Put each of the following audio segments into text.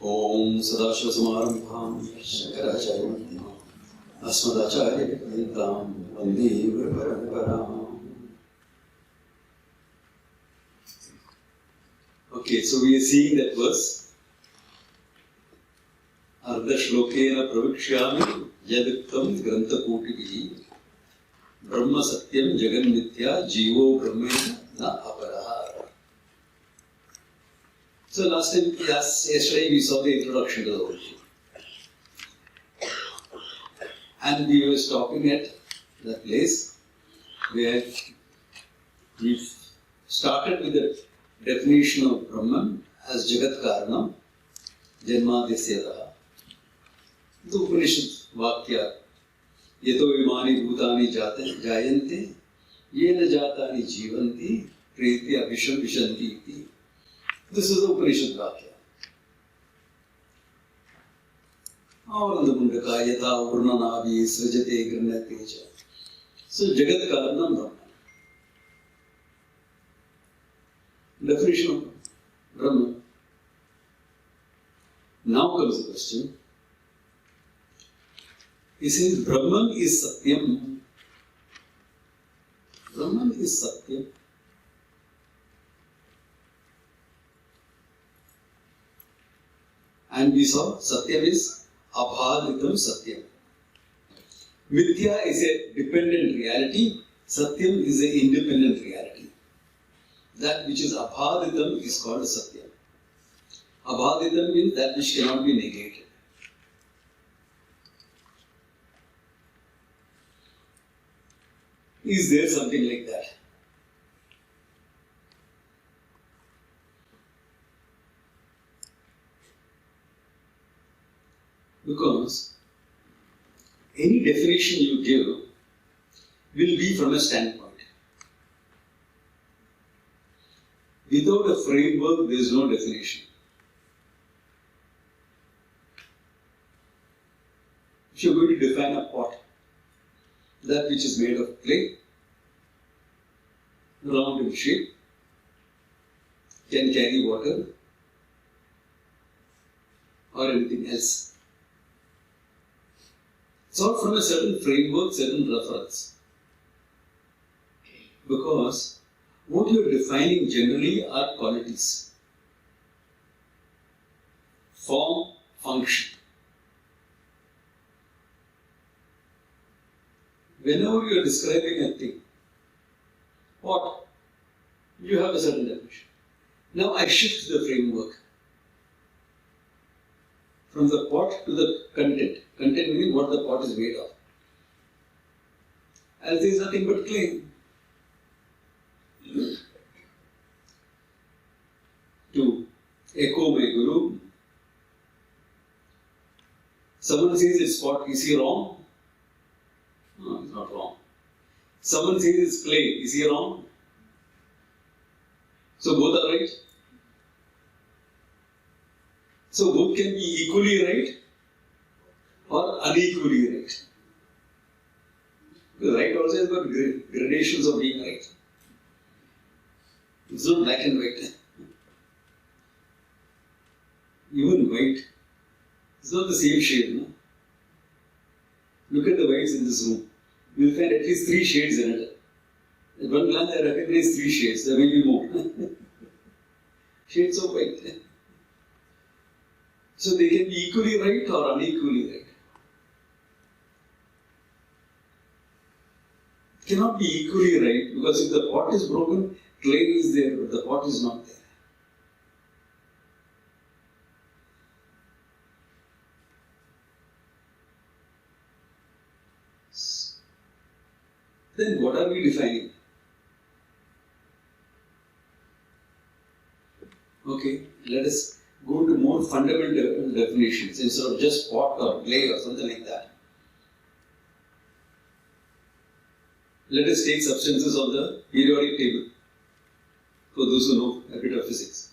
Om Sadashivasamarambham Shankaracharya Asmadacharya Paritam Vande Guru. Okay, so we are seeing that verse. Ardha shlokena pravikshyami yaduktam granthakotihi Brahma Satyam Jagat Mithya Jivo Brahmena na aparaha. So last time, yesterday we saw the introduction to the whole thing. And we were stopping at that place where we started with the definition of Brahman as Jagat Karanam, Janmadhyasya. The Upanishad Vakya, Yato Vimani Bhutani Jayante, Yena Jatani Jivanti, Pretya Visham Vishanti iti. This is the Upanishad Vakya. Avaranda Mundaka Yata Urnanavi Srajate Granateja. So Jagat Karanam Brahman. Definition of Brahman. Now comes the question. He says Brahman is Satyam. Brahman is Satyam. And we saw Satyam is Abhaditam Satyam. Mithya is a dependent reality. Satyam is an independent reality. That which is Abhaditam is called Satyam. Abhaditam means that which cannot be negated. Is there something like that? Because any definition you give will be from a standpoint. Without a framework, there is no definition. If you are going to define a pot, that which is made of clay, round in shape, can carry water or anything else. It's all from a certain framework, certain reference. Because what you are defining generally are qualities. Form, function. Whenever you are describing a thing, what? You have a certain definition. Now I shift the framework from the pot to the content. Content meaning what the pot is made of. As there is nothing but clay. To echo my guru, someone says it's pot, is he wrong? No, he's not wrong. Someone says it's clay, is he wrong? So both are right. So both can be equally right or unequally right. Because right also has got gradations of being right. It's not black and white. Even white is not the same shade. No? Look at the whites in this room. You will find at least 3 shades in it. At one glance, I recognize 3 shades. There may be more. Shades of white. So they can be equally right or unequally right. It cannot be equally right because if the pot is broken, clay is there, but the pot is not there. Then what are we defining? Okay, let us go to more fundamental definitions instead of just pot or clay or something like that. Let us take substances on the periodic table for those who know a bit of physics.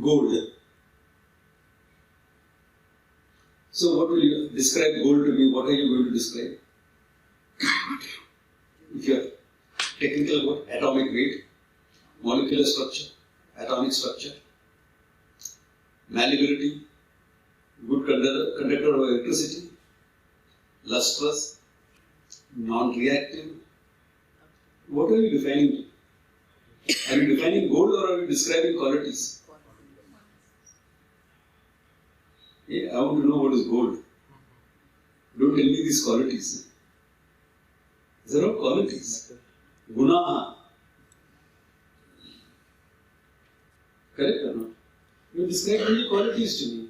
Gold. So what will you describe gold to me? What are you going to describe? If you are technical about atomic weight, molecular structure, atomic structure, malleability, good conductor of electricity, lustrous, non-reactive. What are you defining? Are you defining gold or are you describing qualities? Yeah, I want to know what is gold. Don't tell me these qualities. These are all qualities. Guna. Correct or not? You describe only qualities to me.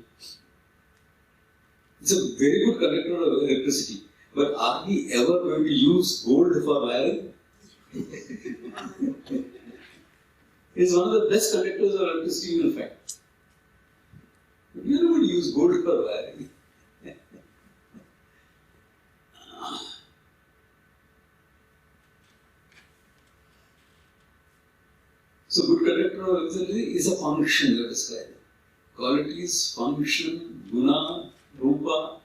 It's a very good conductor of electricity. But are we ever going to use gold for wiring? It's one of the best conductors of electricity you will find. But you are not going to use gold for wiring. So good conductor of electricity is a function you are describing. Qualities, function, guna, rupa,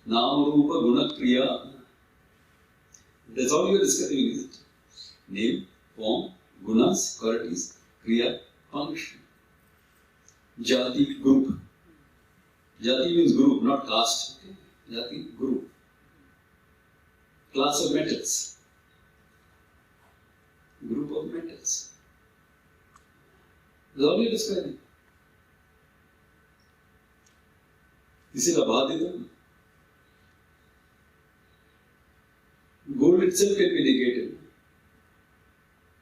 nama, rupa, guna, kriya. That's all you are discussing, is it? Name, form, gunas, qualities, kriya, function. Jati, group. Jati means group, not caste. Okay? Jati, group. Class of metals. Group of metals. That's all you are describing. This is abhaditam. Gold itself can be negated.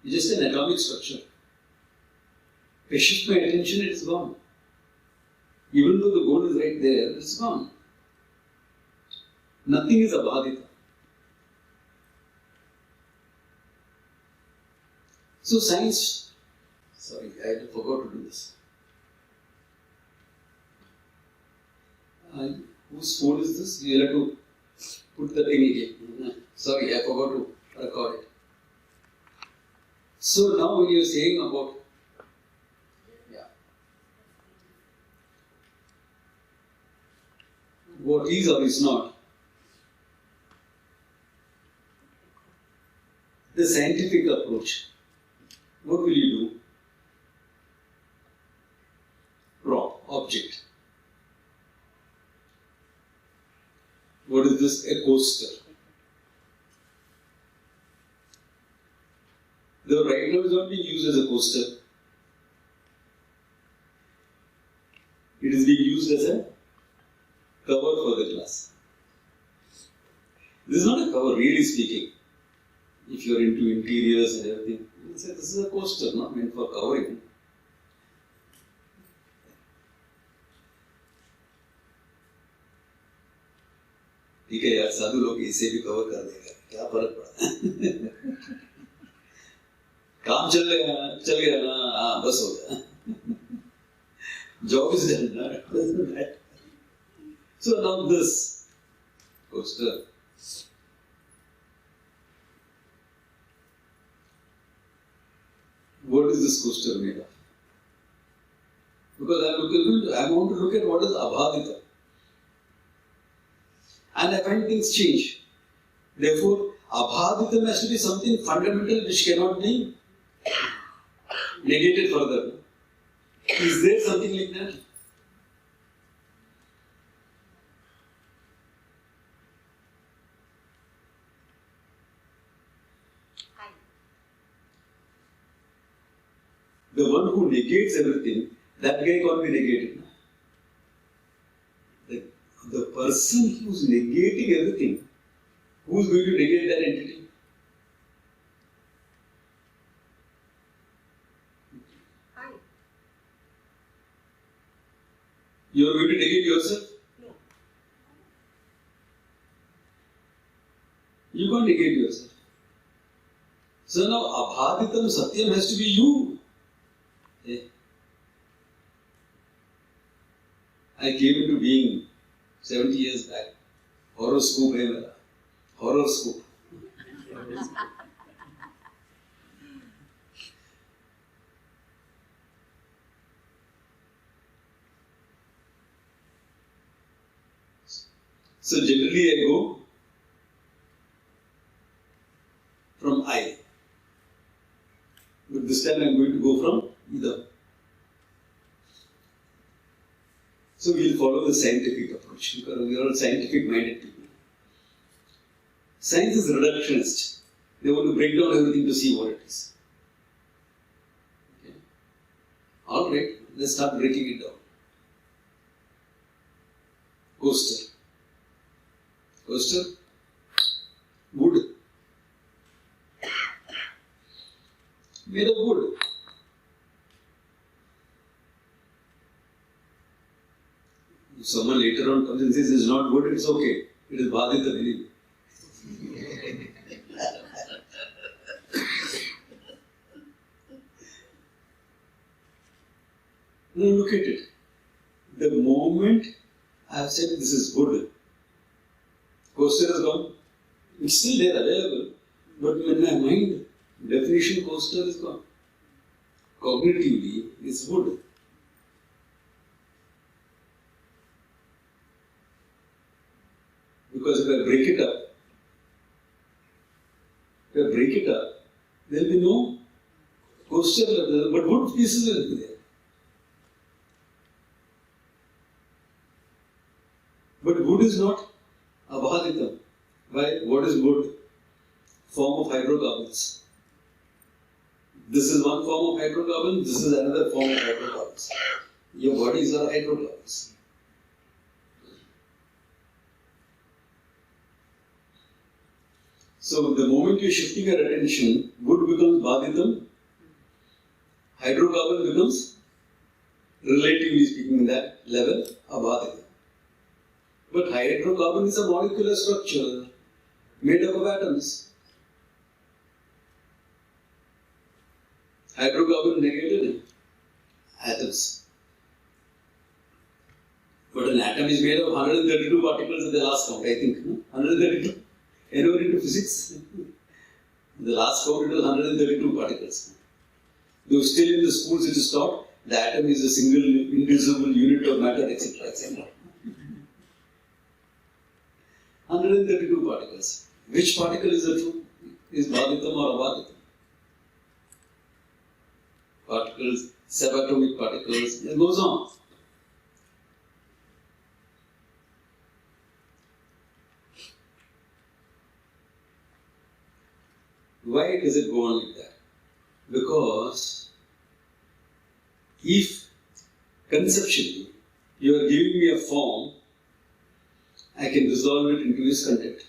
It's just an atomic structure. If I shift my attention, it is gone. Even though the gold is right there, it's gone. Nothing is abhadita. So science, sorry, I forgot to do this. Whose phone is this? You have to put the thing again. Sorry, I forgot to record it. So now when you are saying about, what is or is not, the scientific approach, what will you do? Prop, object. What is this? A coaster. Though right now is not being used as a coaster. It is being used as a cover for the glass. This is not a cover, really speaking. If you are into interiors and everything, you say this is a coaster, not meant for covering. ठीक है यार, साधु लोग इसे भी cover कर देगा, क्या फर्क पड़ा? काम चल गया ना, हाँ बस हो गया. Job is done, na? So now this coaster. What is this coaster made of? Because I want to look at what is abhadita. And I find things change. Therefore, abhaditam has to be something fundamental which cannot be negated further. Is there something like that? The one who negates everything, that guy can't be negated. The person who is negating everything, who is going to negate that entity? You are going to negate yourself? No. You can't negate yourself. So now abhaditam satyam has to be you. I came into being 70 years back. Horoscope hai mera. Horoscope. So generally I go from I. But this time I am going to go from either. So we'll follow the scientific approach because we are all scientific minded people. Science is reductionist. They want to break down everything to see what it is. Okay. Alright, let's start breaking it down. Coaster. Coaster. Wood. Made of wood. If someone later on comes and says it's not wood, it's okay. It is badita anyway. Now look at it. The moment I have said this is wood, coaster is gone. It's still there, available. But in my mind, definition coaster is gone. Cognitively, it's wood. Because if I break it up, there will be no coaster, but wood pieces will be there. But wood is not abhaditam. Why? What is wood? Form of hydrocarbons. This is one form of hydrocarbon, this is another form of hydrocarbons. Your bodies are hydrocarbons. So the moment you're shifting your attention, wood becomes baditam, hydrocarbon becomes, relatively speaking, that level, abhaditam. But hydrocarbon is a molecular structure made up of atoms. Hydrocarbon negated atoms. But an atom is made of 132 particles at the last count, I think. 132. Anyone into physics? The last count it was 132 particles. Though still in the schools it is taught the atom is a single indivisible unit of matter, etc. etc. 132 particles. Which particle is the true? Is bhaditam or abhaditam? Particles, subatomic particles, it goes on. Why does it go on like that? Because if conceptually you are giving me a form, I can resolve it into its content.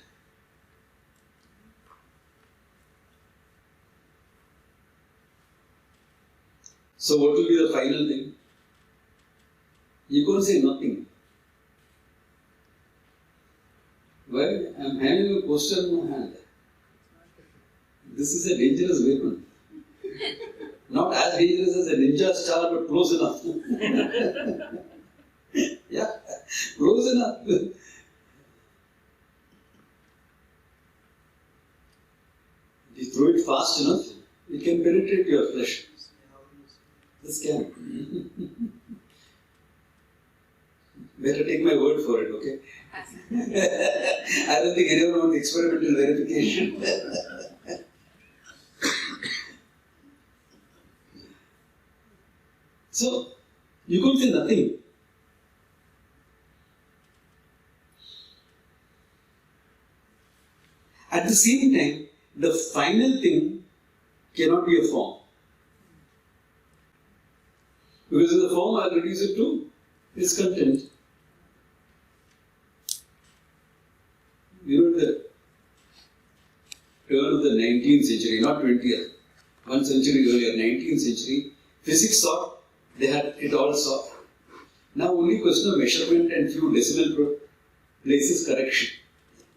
So what will be the final thing? You can't say nothing. Why? I am having a poster in my hand. This is a dangerous weapon. Not as dangerous as a ninja star, but close enough. Yeah, close enough. If you throw it fast enough, it can penetrate your flesh. This can. Better take my word for it, okay? I don't think anyone wants experimental verification. So, you could say nothing. At the same time, the final thing cannot be a form. Because in the form, I'll reduce it to its content. You know, the turn of the 19th century, not 20th, one century earlier, 19th century, physics thought they had it all solved. Now only question of measurement and few decimal places correction.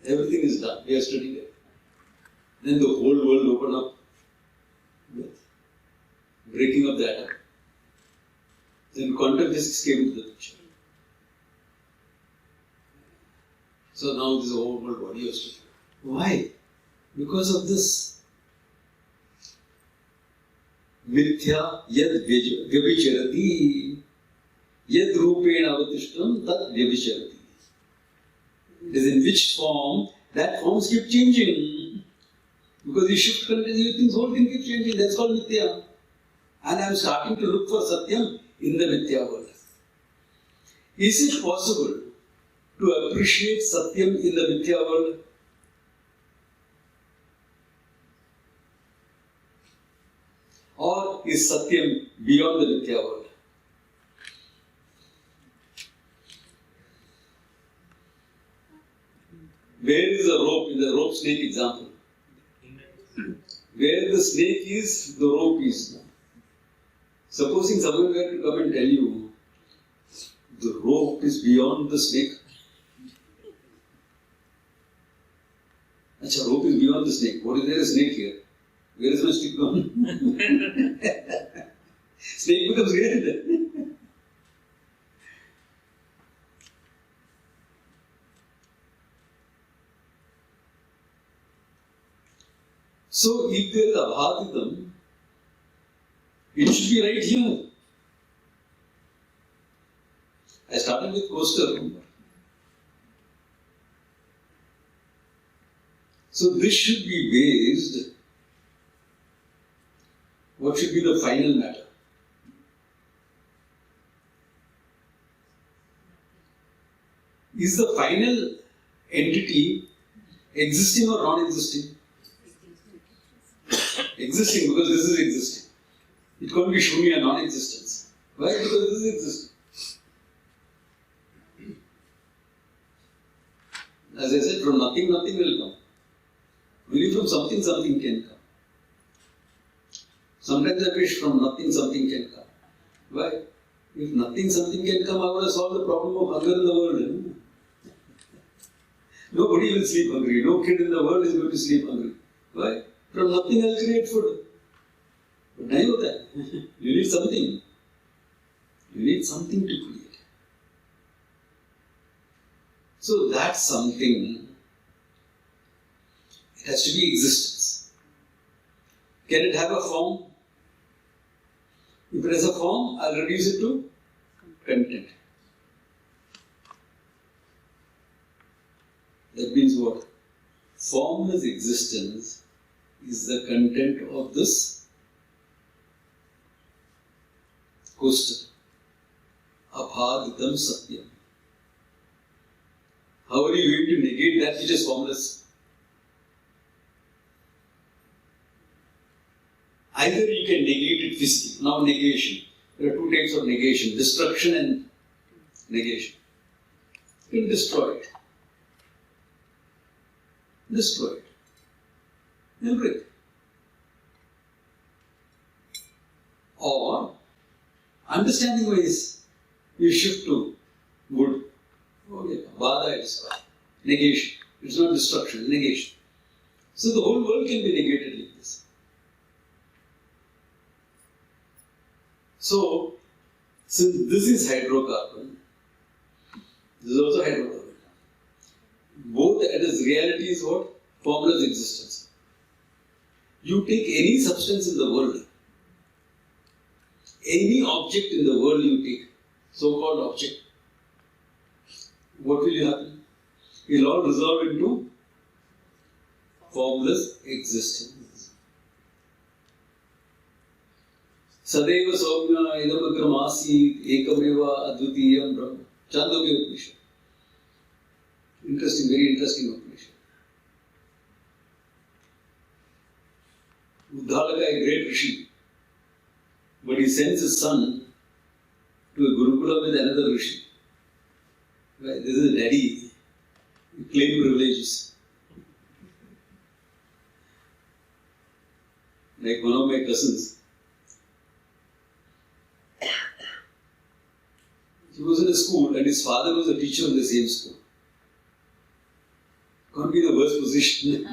Everything is done. We are studying it. Then the whole world opened up with breaking of the atom. Then quantum physics came into the picture. So now this whole world body of stuff. Why? Because of this. Mithya yad vyabhicharati yad rupena avatishtam tat vyabhicharati. It is in which form, that forms keep changing. Because you shift content, you think the whole thing keeps changing. That's called Mithya. And I am starting to look for Satyam in the Mithya world. Is it possible to appreciate Satyam in the Mithya world? Or is Satyam beyond the Mithya world? Where is the rope in the rope snake example? Where the snake is, the rope is. Supposing someone were to come and tell you, the rope is beyond the snake. Acha, rope is beyond the snake. What is there a snake here? Where is my stick gone? Snake becomes real then. So, if there is abhaditam, it should be right here. I started with coaster. So, this should be based. What should be the final matter? Is the final entity existing or non-existing? Existing, because this is existing. It can't be shunya, non-existence. Why? Because this is existing. As I said, from nothing, nothing will come. Only from something, something can come. Sometimes I wish from nothing, something can come. Why? If nothing, something can come, I would have solved the problem of hunger in the world. Nobody will sleep hungry. No kid in the world is going to sleep hungry. Why? From nothing I'll create food. But nahi hota hai. You need something. You need something to create. So that something, it has to be existence. Can it have a form? If it has a form, I'll reduce it to content. That means what? Formless existence is the content of this question. Abhaditam Satyam. How are you going to negate that which is formless? Either you can negate it physically. Now negation. There are two types of negation. Destruction and negation. You can destroy it. Destroy it. And break it. Or, understanding wise, you shift to good. Okay, Bada is negation. It's not destruction, negation. So the whole world can be negated like this. So, since this is hydrocarbon, this is also hydrocarbon. Both at its reality is what? Formless existence. You take any substance in the world, any object in the world you take, so-called object, what will happen? It will all resolve into formless existence. Sadeva Soumya Idam Akramasi Ekameva Advitiyam Brahma. Chandogya Upanishad. Interesting, very interesting Upanishad. Uddhalaka, a great Rishi, but he sends his son to a Gurukula with another Rishi. Right? This is a daddy, he claimed privileges. Like one of my cousins, he was in a school and his father was a teacher in the same school. Can't be the worst position.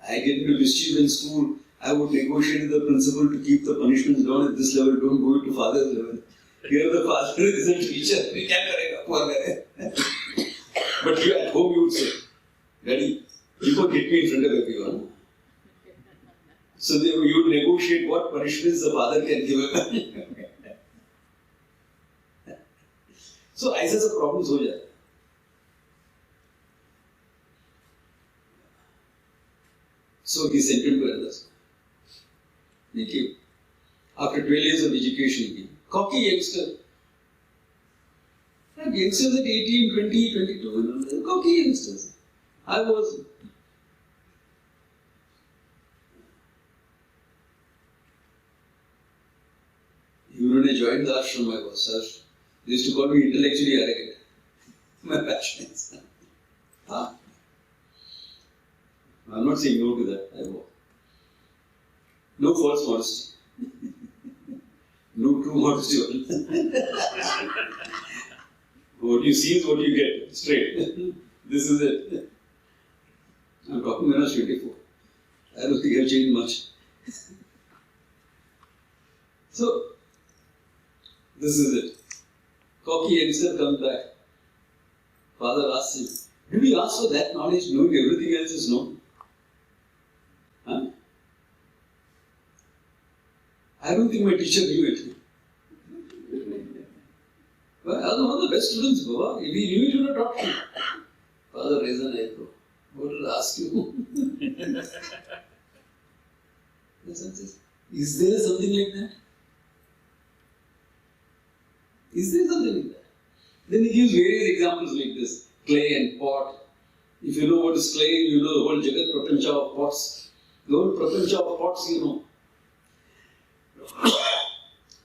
I get into mischief in school. I would negotiate with the principal to keep the punishments down at this level, don't go to father's level. Here the father is a teacher, we can't correct poor guy. But you at home you would say, Daddy, you can't hit me in front of everyone. So you would negotiate what punishments the father can give him. So ऐसे सब problems हो जाते हैं. So he sent him to another school. After 12 years of education, he came. Cocky youngster. Youngsters at 18, 20, 22, cocky youngsters. I was. Even when I joined the ashram, I was. They used to call me intellectually arrogant. My passion is. I'm not saying no to that. I will. No false modesty. No true modesty. What you see is what you get. Straight. This is it. I'm talking when I was 24. I don't think I've changed much. So, this is it. Cocky youngster comes back. Father asks him, did we ask for that knowledge knowing everything else is known? Huh? I don't think my teacher knew it. Well, I was one of the best students, Baba. If he knew it, he would have taught me. Father raised an eyebrow. What did I ask you? Is there something like that? Is there something like that? Then he gives various examples like this. Clay and pot. If you know what is clay, you know the whole Jagat prapancha of pots. The whole prapancha of pots, you know.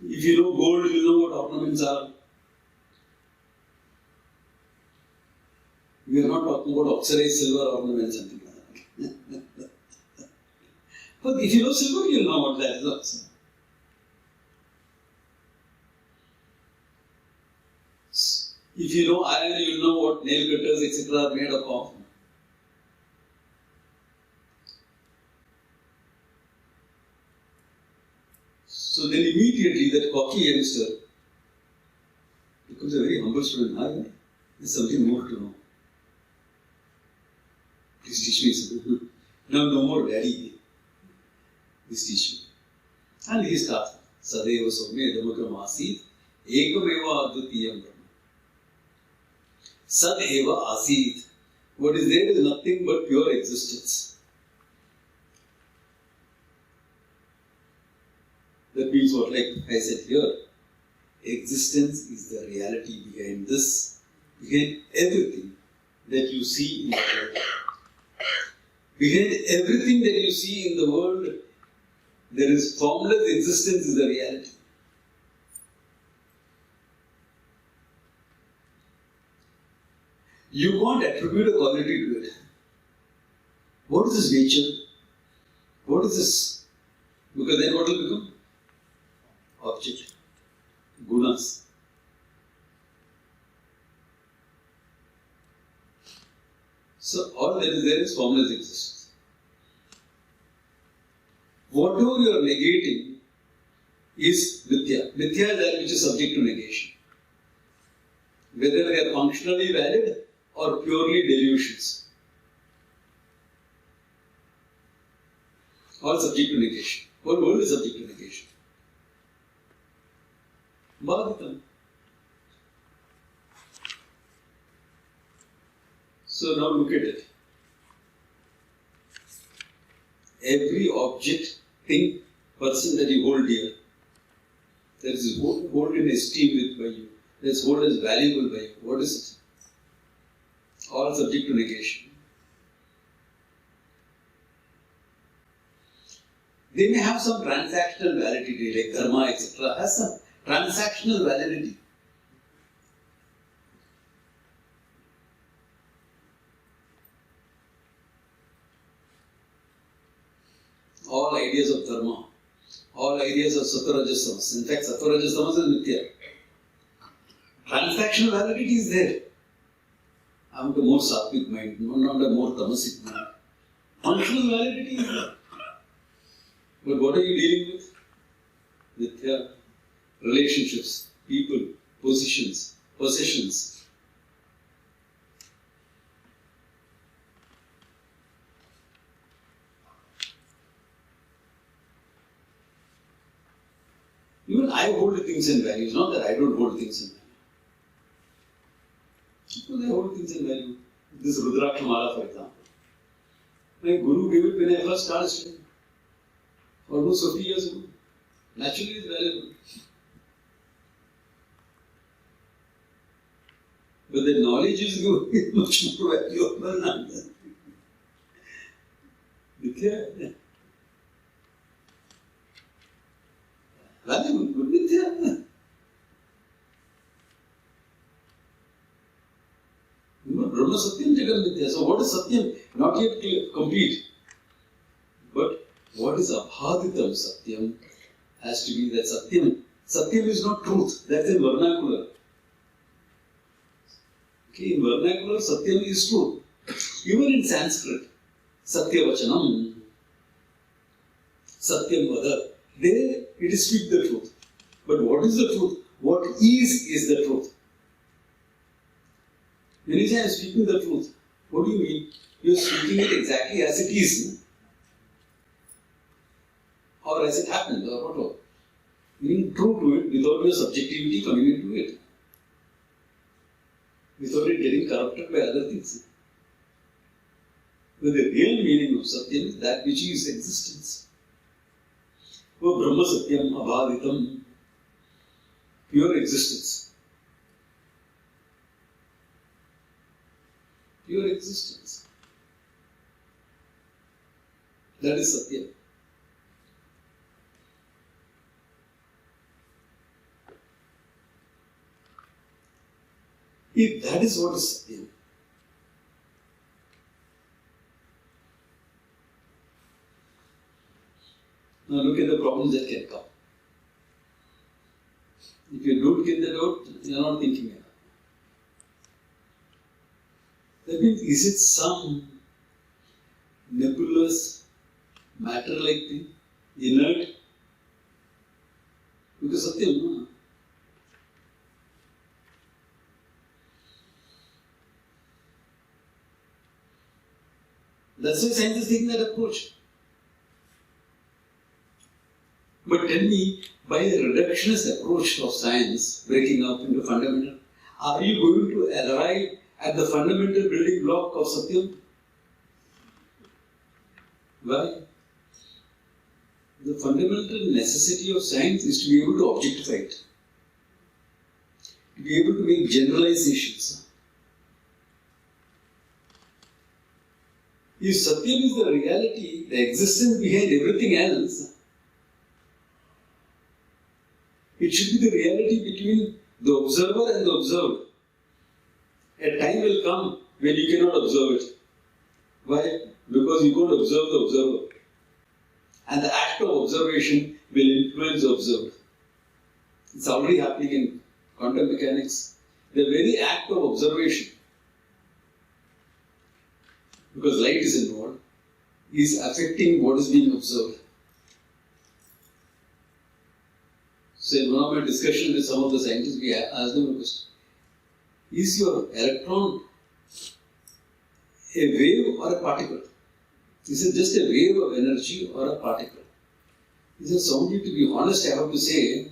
If you know gold, you know what ornaments are. We are not talking about oxidized silver ornaments and things like that. But if you know silver, you'll know what that is also. If you know iron, you'll know what nail cutters, etc. are made up of. So then immediately that cocky youngster becomes a very humble student. There's something more to know. Please teach me something. Now no more daddy. Please teach me. And he starts. Sadeva Somya Dhamakram Asit Ekameva Advitiyam Brahma. Sadeva Asit. What is there is nothing but pure existence. That means what, like I said here, existence is the reality behind this, behind everything that you see in the world. Behind everything that you see in the world, there is formless existence is the reality. You can't attribute a quality to it. What is this nature? What is this? Because then what will become? Object. Gunas. So all that is there is formless existence. Whatever you are negating is Mithya. Mithya is that which is subject to negation. Whether they are functionally valid or purely delusions. All subject to negation. Whole world is subject to negation. Bhagavatam. So now look at it. Every object, thing, person that you hold dear, that is hold in esteem with by you, that is hold as valuable by you. What is it? All subject to negation. They may have some transactional validity, like dharma, etc. Has some transactional validity. All ideas of dharma, all ideas of sattva-rajas-tamas. In fact, sattva-rajas-tamas is Mithya. Transactional validity is there. I want a more sattvic mind, not a more tamasic mind. Functional validity is there. But what are you dealing with? Mithya. Relationships, people, positions, possessions. Even I hold things in value. It's not that I don't hold things in value. Because I hold things in value. This Rudraksha Mala, for example. My Guru gave it when I first started studying. Almost 50 years ago. Naturally it's valuable. But the knowledge is much more valuable than Mithya. Valuable, but Mithya. Brahma Satyam Jagat Mithya. So what is Satyam? Not yet complete. But what is Abhaditam Satyam has to be that Satyam. Satyam is not truth. That's in vernacular. Okay, in vernacular, Satyam is truth. Even in Sanskrit, Satyavachanam, Satyam Vada, there it is speak the truth. But what is the truth? What is the truth? When you say I am speaking the truth, what do you mean? You are speaking it exactly as it is. No? Or as it happened, or whatever. Being true to it without your subjectivity coming into it. Without it getting corrupted by other things. But the real meaning of Satyam is that which is existence. Oh, Brahma Satyam Abhaditam, pure existence. Pure existence. That is Satyam. If that is what is Satyam, now look at the problems that can come. If you don't get that out, you are not thinking enough. That means, is it some nebulous, matter-like thing, inert? Because Satyam, no? That's why science is taking that approach. But tell me, by a reductionist approach of science, breaking up into fundamental, are you going to arrive at the fundamental building block of Satyam? Why? The fundamental necessity of science is to be able to objectify it. To be able to make generalizations. If Satyam is the reality, the existence behind everything else, it should be the reality between the observer and the observed. A time will come when you cannot observe it. Why? Because you can't observe the observer. And the act of observation will influence the observed. It's already happening in quantum mechanics. The very act of observation, because light is involved, is affecting what is being observed. So in one of my discussions with some of the scientists, we asked them a question. Is your electron a wave or a particle? Is it just a wave of energy or a particle? He said, Swami, to be honest, I have to say,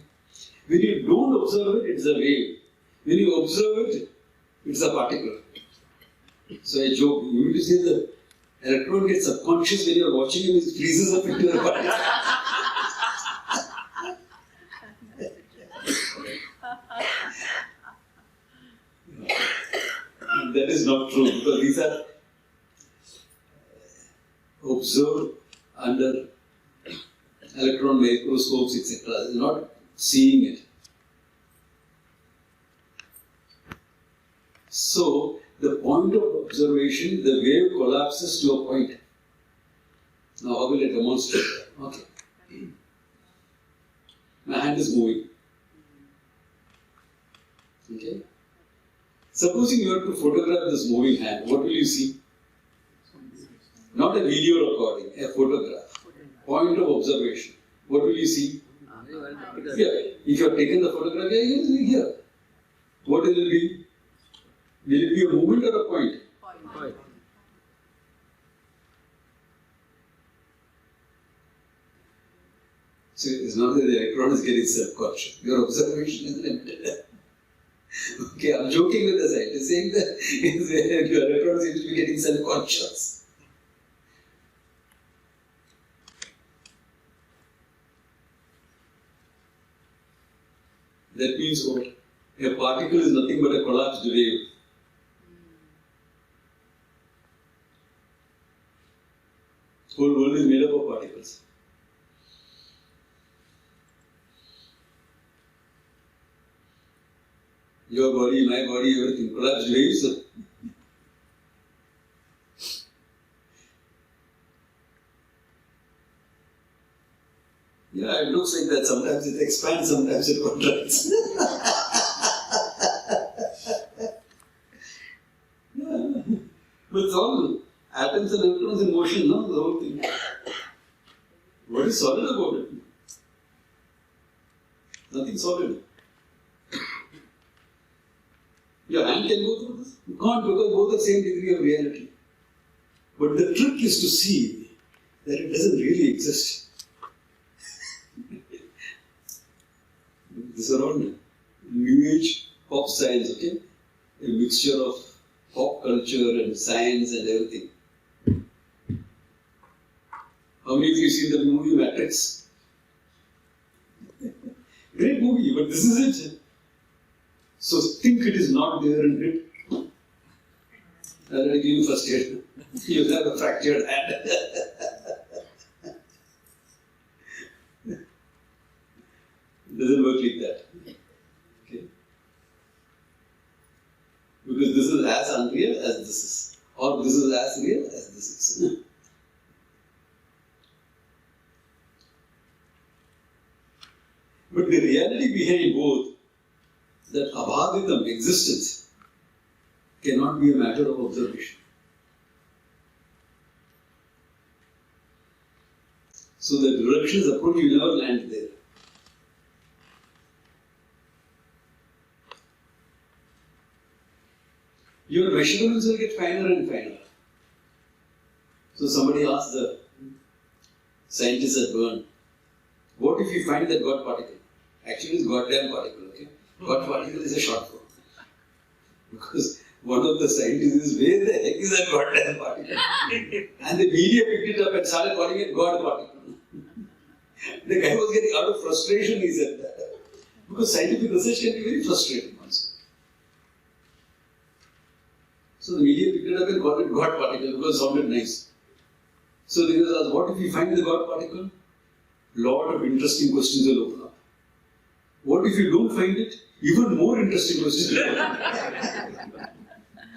when you don't observe it, it's a wave. When you observe it, it's a particle. So I joke, you mean to say the electron gets subconscious when you are watching him, it freezes up into a particle. That is not true, because these are observed under electron microscopes, etc. They are not seeing it. So, the point of observation, the wave collapses to a point. Now, how will I demonstrate that? Okay. My hand is moving. Okay. Supposing you have to photograph this moving hand, what will you see? Not a video recording, a photograph. Point of observation. What will you see? Here. If you have taken the photograph, you will see here. What will it be? Will it be a movement or a point? Point. So it's not that the electron is getting self-conscious. Your observation is limited. Okay, I'm joking with the scientist, saying that your electron seems to be getting self-conscious. That means what? A particle is nothing but a collapsed wave. Whole world is made up of particles. Your body, my body, everything, collapsed waves. Yeah, it looks like that. Sometimes it expands, sometimes it contracts. Yeah. But it's all atoms and electrons in motion, no? The whole thing. What is solid about it? Nothing solid. Your hand can go through this? You can't, because both the same degree of reality. But the trick is to see that it doesn't really exist. This is around New Age pop science, okay? A mixture of pop culture and science and everything. How many of you seen the movie Matrix? Great movie, but this is it. So think it is not there and it. I'll give you first aid. You'll have a fractured hand. It doesn't work like that. Okay? Because this is as unreal as this is. Or this is as real as this is. But the reality behind both, that abhaditam, existence, cannot be a matter of observation. So the direction is approach, you never land there. Your measurements will get finer and finer. So somebody asked the scientists at Bern, what if you find that God particle? Actually it's goddamn particle, okay? God particle is a short form. Because one of the scientists is, where the heck is that goddamn particle? And the media picked it up and started calling it God particle. The guy was getting out of frustration, he said that. Because scientific research can be very frustrating also. So the media picked it up and called it God particle because it sounded nice. So they was asked, what if you find the God particle? Lot of interesting questions will open up. What if you don't find it? Even more interesting questions will open up.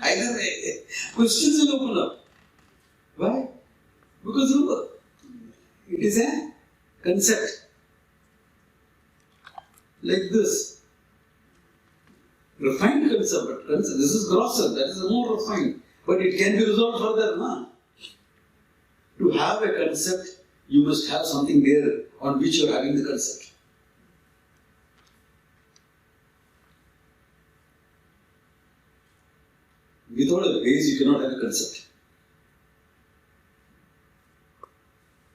Either way, questions will open up. Why? Because remember, it is a concept. Like this. Refined concept, but this is grosser, that is more refined. But it can be resolved further, no? To have a concept, you must have something there on which you are having the concept. Without a base, you cannot have a concept.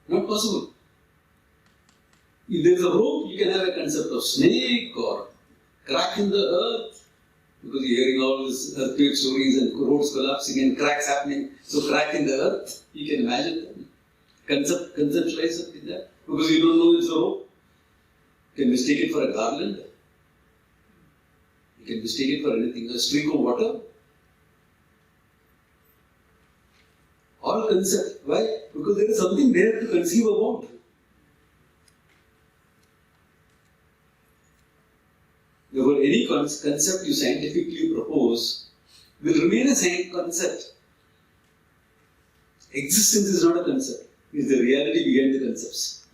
Not possible. If there is a rope, you can have a concept of snake or crack in the earth. Because you're hearing all these earthquake stories and roads collapsing and cracks happening. So crack in the earth, you can imagine that. Conceptualize something like that. Because you don't know it's a rope. You can mistake it for a garland. You can mistake it for anything. A streak of water. All concept. Why? Because there is something there to conceive about. Therefore, any concept you scientifically propose will remain a scientific concept. Existence is not a concept. It is the reality behind the concepts.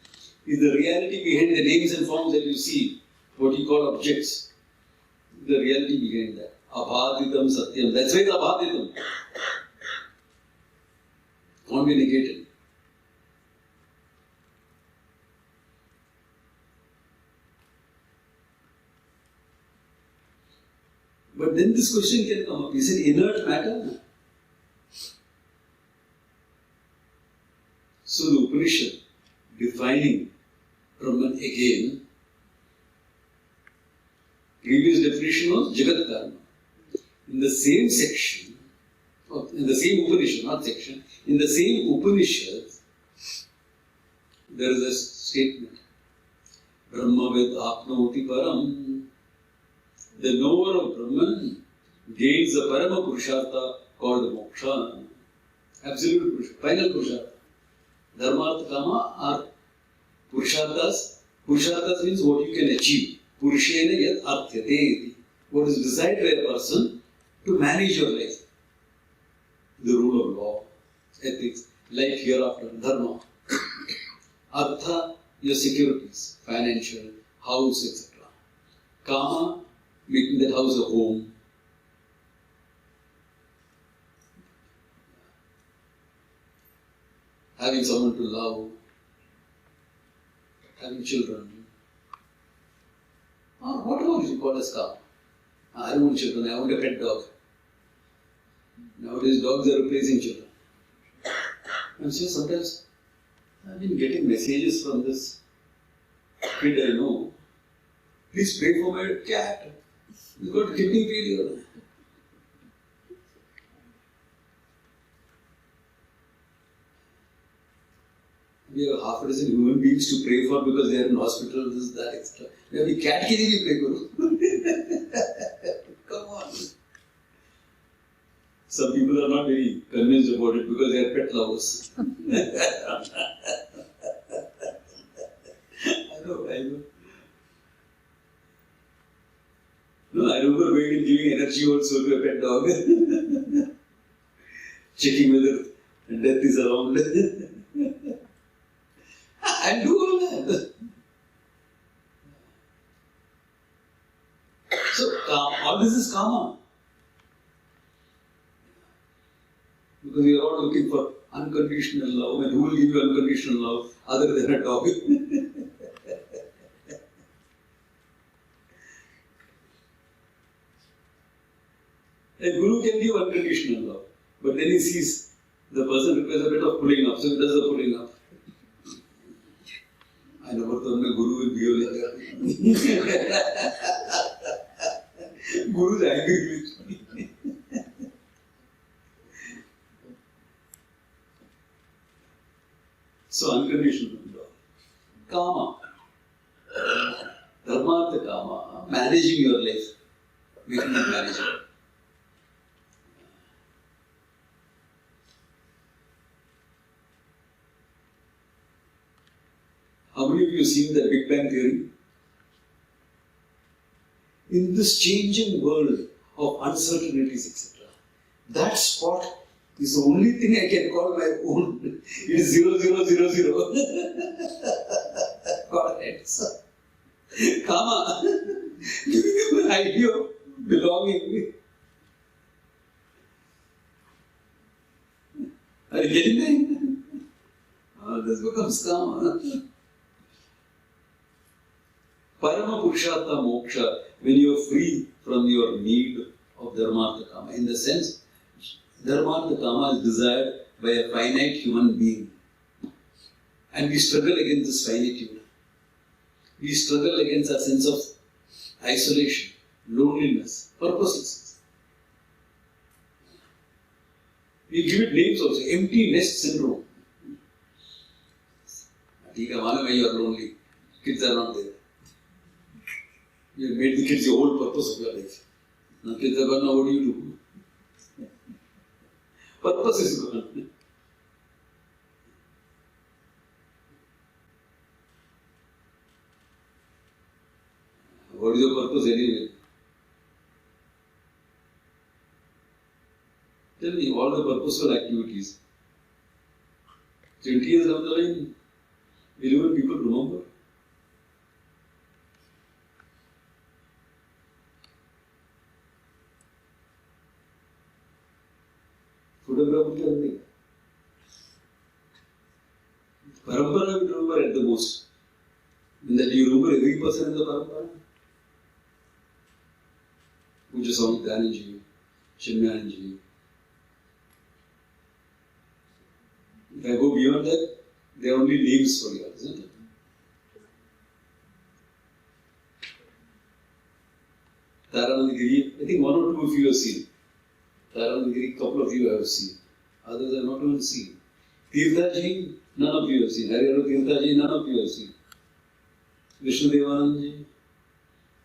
It is the reality behind the names and forms that you see, what you call objects. The reality behind that. Abhaditam Satyam. That's why it's Abhaditam. Can't be negated. But then this question can come up. Is it inert matter? So the Upanishad, defining Brahman again, previous definition was Jagat Karma. In the same section, or in the same Upanishad, not section, in the same Upanishad, there is a statement, Brahmavid apnoti param. The knower of Brahman gains the Parama Purushartha called Moksha. Absolute Purushartha, final Purushartha. Dharma, Artha, Kama are Purusharthas. Purusharthas means what you can achieve. Purushena yat arthyate. What is desired by a person to manage your life. The rule of law, ethics, life hereafter, dharma. Artha, your securities, financial, house, etc. Kama, making that house a home. Having someone to love, having children. Whatever you call as kama. I don't want children, I want a pet dog. Nowadays dogs are replacing children. And so sometimes I've been getting messages from this kid I know. Please pray for my cat. He's got kidney failure. We have half a dozen human beings to pray for because they are in hospital, this, that, etc. We have a cat ke liye bhi pray karo. Come on. Some people are not very convinced about it because they are pet lovers. I know. No, I remember going and giving energy also to a pet dog. Checking whether death is around. I do all that. So, all this is karma. Because we are all looking for unconditional love, and who will give you unconditional love other than a dog? A guru can give unconditional love, but then he sees the person requires a bit of pulling up, so he does the pulling up. I never thought my guru will be like that. Guru is angry with me. So unconditional love. Kama. Dharma, kama. Managing your life. Making it manageable. How many of you have seen the Big Bang Theory? In this changing world of uncertainties, etc., that spot is the only thing I can call my own. It is 0000. Got it. Kama. Giving you an idea of belonging. Are you getting that? This becomes kama. Parama Purushartha Moksha, when you are free from your need of Dharmartha Kama. In the sense, Dharmartha Kama is desired by a finite human being. And we struggle against this finitude. We struggle against our sense of isolation, loneliness, purposelessness. We give it names also, empty nest syndrome. You are lonely, kids are not there. You have made the kids the whole purpose of your life. Now kids are gone, now what do you do? Purpose is gone. What is your purpose anyway? Tell me, all the purposeful activities. 20 years down the line, will even people remember? Parampara we remember at the most. In that you remember every person in the parampara. Puja Swami Dhananji, Chimnanji. If I go beyond that, they are only names for you, isn't it? Taranagiri, I think one or two of you have seen. Taranagiri, couple of you have seen. Others have not even seen. Tirthaji, none of you have seen. Hariharu Tirthaji, none of you have seen. Vishnu Devananji.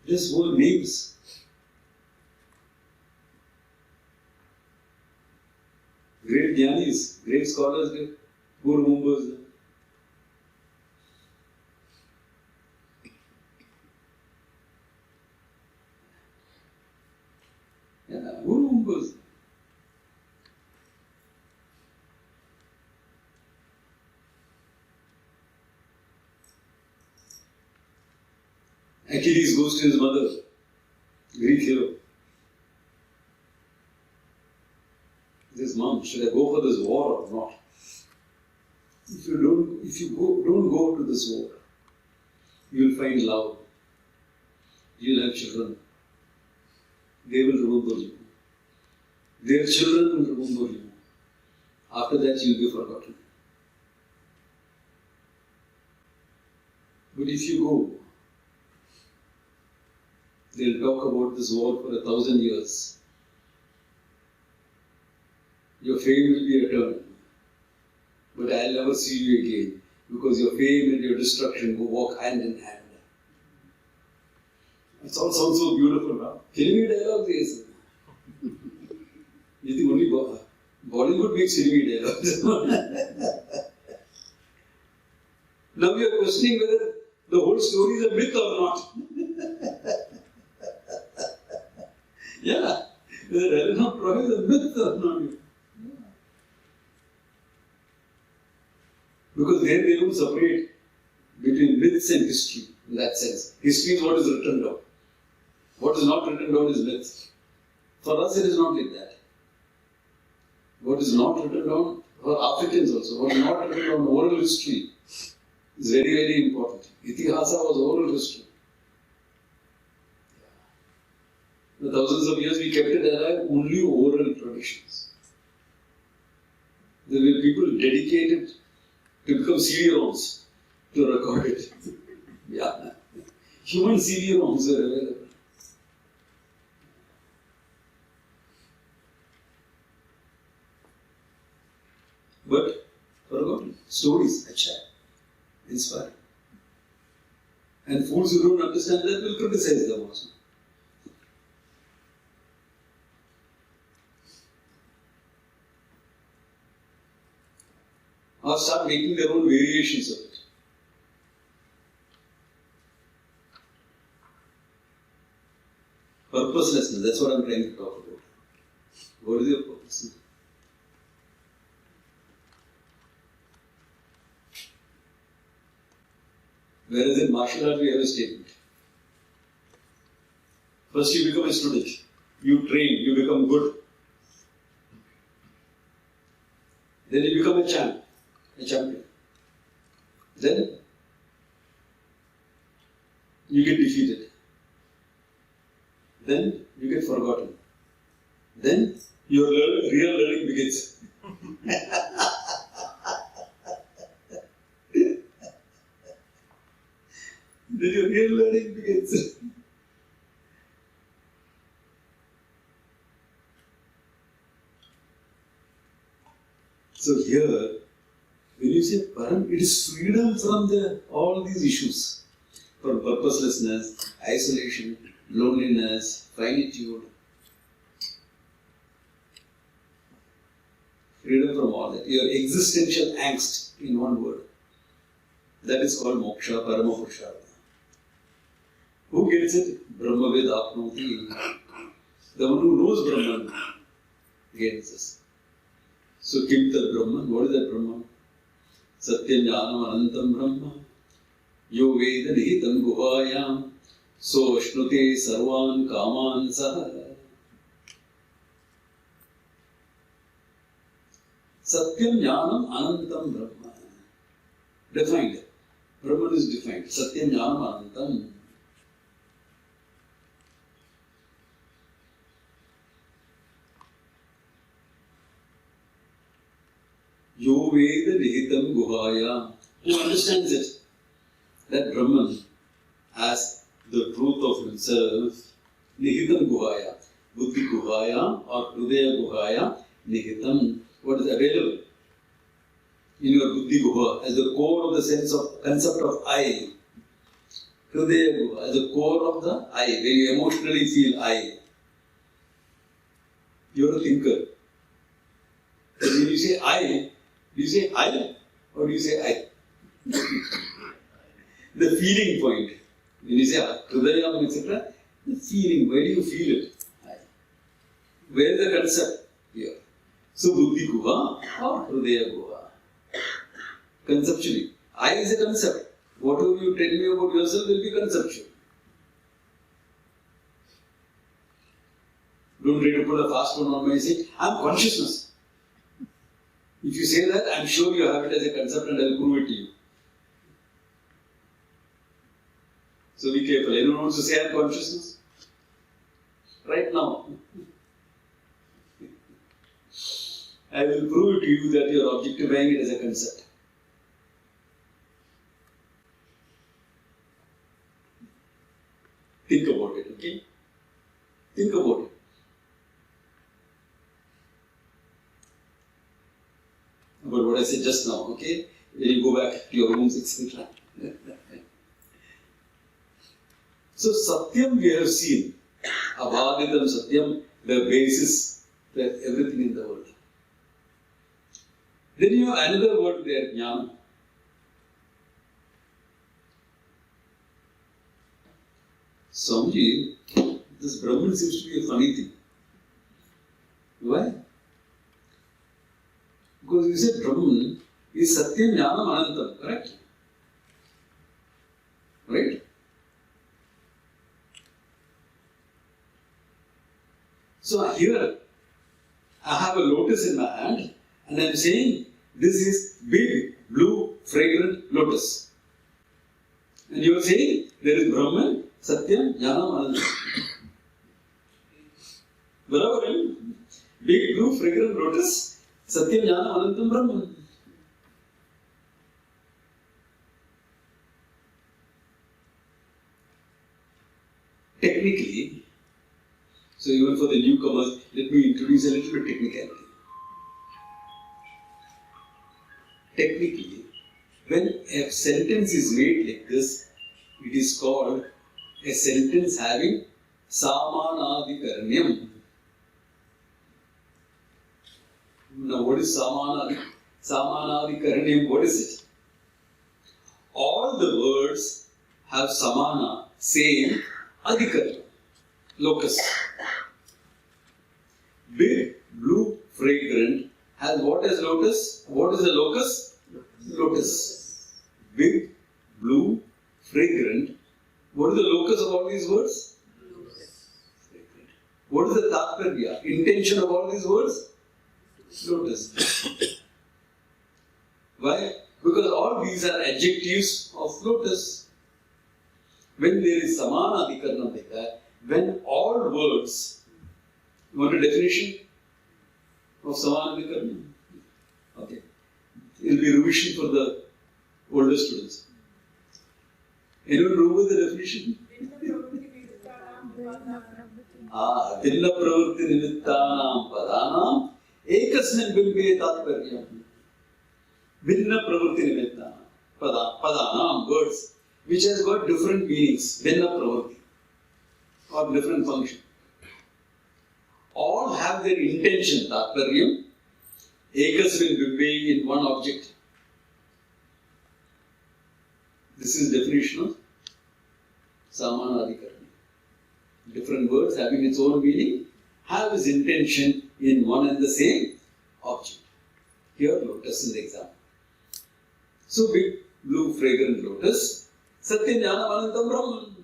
Just whole names. Great jnanis, great scholars, who remembers them? Yeah, who remembers them? Achilles goes to his mother, Greek hero. He says, Mom, should I go for this war or not? If you don't go to this war, you will find love. You will have children. They will remember you. Their children will remember you. After that, you will be forgotten. But if you go, they'll talk about this war for 1,000 years. Your fame will be eternal. But I'll never see you again, because your fame and your destruction will walk hand in hand. It all sounds so beautiful now. Filmy dialogue, yes. You think only Bollywood makes filmy dialogues. Now we are questioning whether the whole story is a myth or not. Yeah, whether Eleanor Troy is a myth or not. Because there they don't separate between myths and history in that sense. History is what is written down. What is not written down is myth. For us it is not like that. What is not written down, for Africans also, what is not written down, oral history is very, very important. Itihasa was oral history. For thousands of years we kept it alive, only oral traditions. There were people dedicated to become CD-ROMs to record it. Yeah. Human CD-ROMs were available. But forgotten. Stories, inspiring. And fools who don't understand that will criticize them also. Or start making their own variations of it. Purposelessness, that's what I'm trying to talk about. What is your purpose? Whereas in martial art we have a statement. First you become a student, you train, you become good. Then you become a champion. Then you get defeated. Then you get forgotten. Then your real learning begins. Then your real learning begins. So here, when you say Param, it is freedom from all these issues. From purposelessness, isolation, loneliness, finitude. Freedom from all that. Your existential angst in one word. That is called moksha, parama purushartha. Who gets it? Brahmavidananda. The one who knows Brahman gets this. So, kim tad Brahman? What is that Brahman? Satyam jnanam anantam Brahma. Yo veda nihitam guhayam. So shnute sarvan kaman saha. Satyam jnanam anantam Brahma. Defined. Brahman is defined. Satyam jnanam anantam. Yo veda nihitam guhaya. Who understands it? That Brahman as the truth of himself. Nihitam guhaya. Buddhi guhaya or Hridaya guhaya. Nihitam. What is available in your Buddhi guha as the core of the sense of concept of I. Hridaya guha as the core of the I, where you emotionally feel I. You are a thinker. When say I? Do you say I or do you say I? The feeling point. When you say Hridayam, etc., the feeling, where do you feel it? I. Where is the concept here? So Buddhi Guha or Hridaya Guha? Conceptually. I is a concept. Whatever you tell me about yourself will be conceptual. Don't try to put a fast one on my say, I am consciousness. If you say that, I am sure you have it as a concept and I will prove it to you. So be careful. Anyone wants to say I am consciousness? Right now. I will prove it to you that you are objectifying it as a concept. Think about it, okay? Think about it. About what I said just now, okay? When you go back to your rooms, etc. So Satyam we have seen. Abhaditam Satyam, the basis for everything in the world. Then you have another word there, Jnana. Swami, this Brahman seems to be a funny thing. Why? Because you said Brahman is Satyam Jnanam Anantam, correct? Right? So here, I have a lotus in my hand and I am saying this is big, blue, fragrant lotus. And you are saying there is Brahman, Satyam, Jnanam, Anantam. Barabar, big, blue, fragrant lotus, Satyam, Jnanam, Anantam, Brahman. Technically, so even for the newcomers, let me introduce a little bit technicality. Technically, when a sentence is made like this, it is called a sentence having Samanadikaranyam. Now, what is Samanadikaranyam? What is it? All the words have Samana, same, Adhikaranyam, locus. Big, blue, fragrant has what as lotus? What is the locus? Lotus. Big, blue, fragrant. What is the locus of all these words? Lotus. What is the tatparya? Intention of all these words? Lotus. Why? Because all these are adjectives of lotus. When there is samana adhikarana like that, when all words, you want a definition of samana adhikarana? Okay. It will be revision for the older students. Anyone remember the definition? Dinna pravritti nimittanam padanam ekasmin bimbe tatparyam. Binna pravritti nimittanam padanam, words which has got different meanings. Binna pravritti or different function. All have their intention, tatparyam, ekasmin bimbe, in one object. This is definition of samana adhikarana. Different words having its own meaning have its intention in one and the same object. Here, lotus is the example. So, big, blue, fragrant lotus, Satyam Jnanam Anantam Brahman.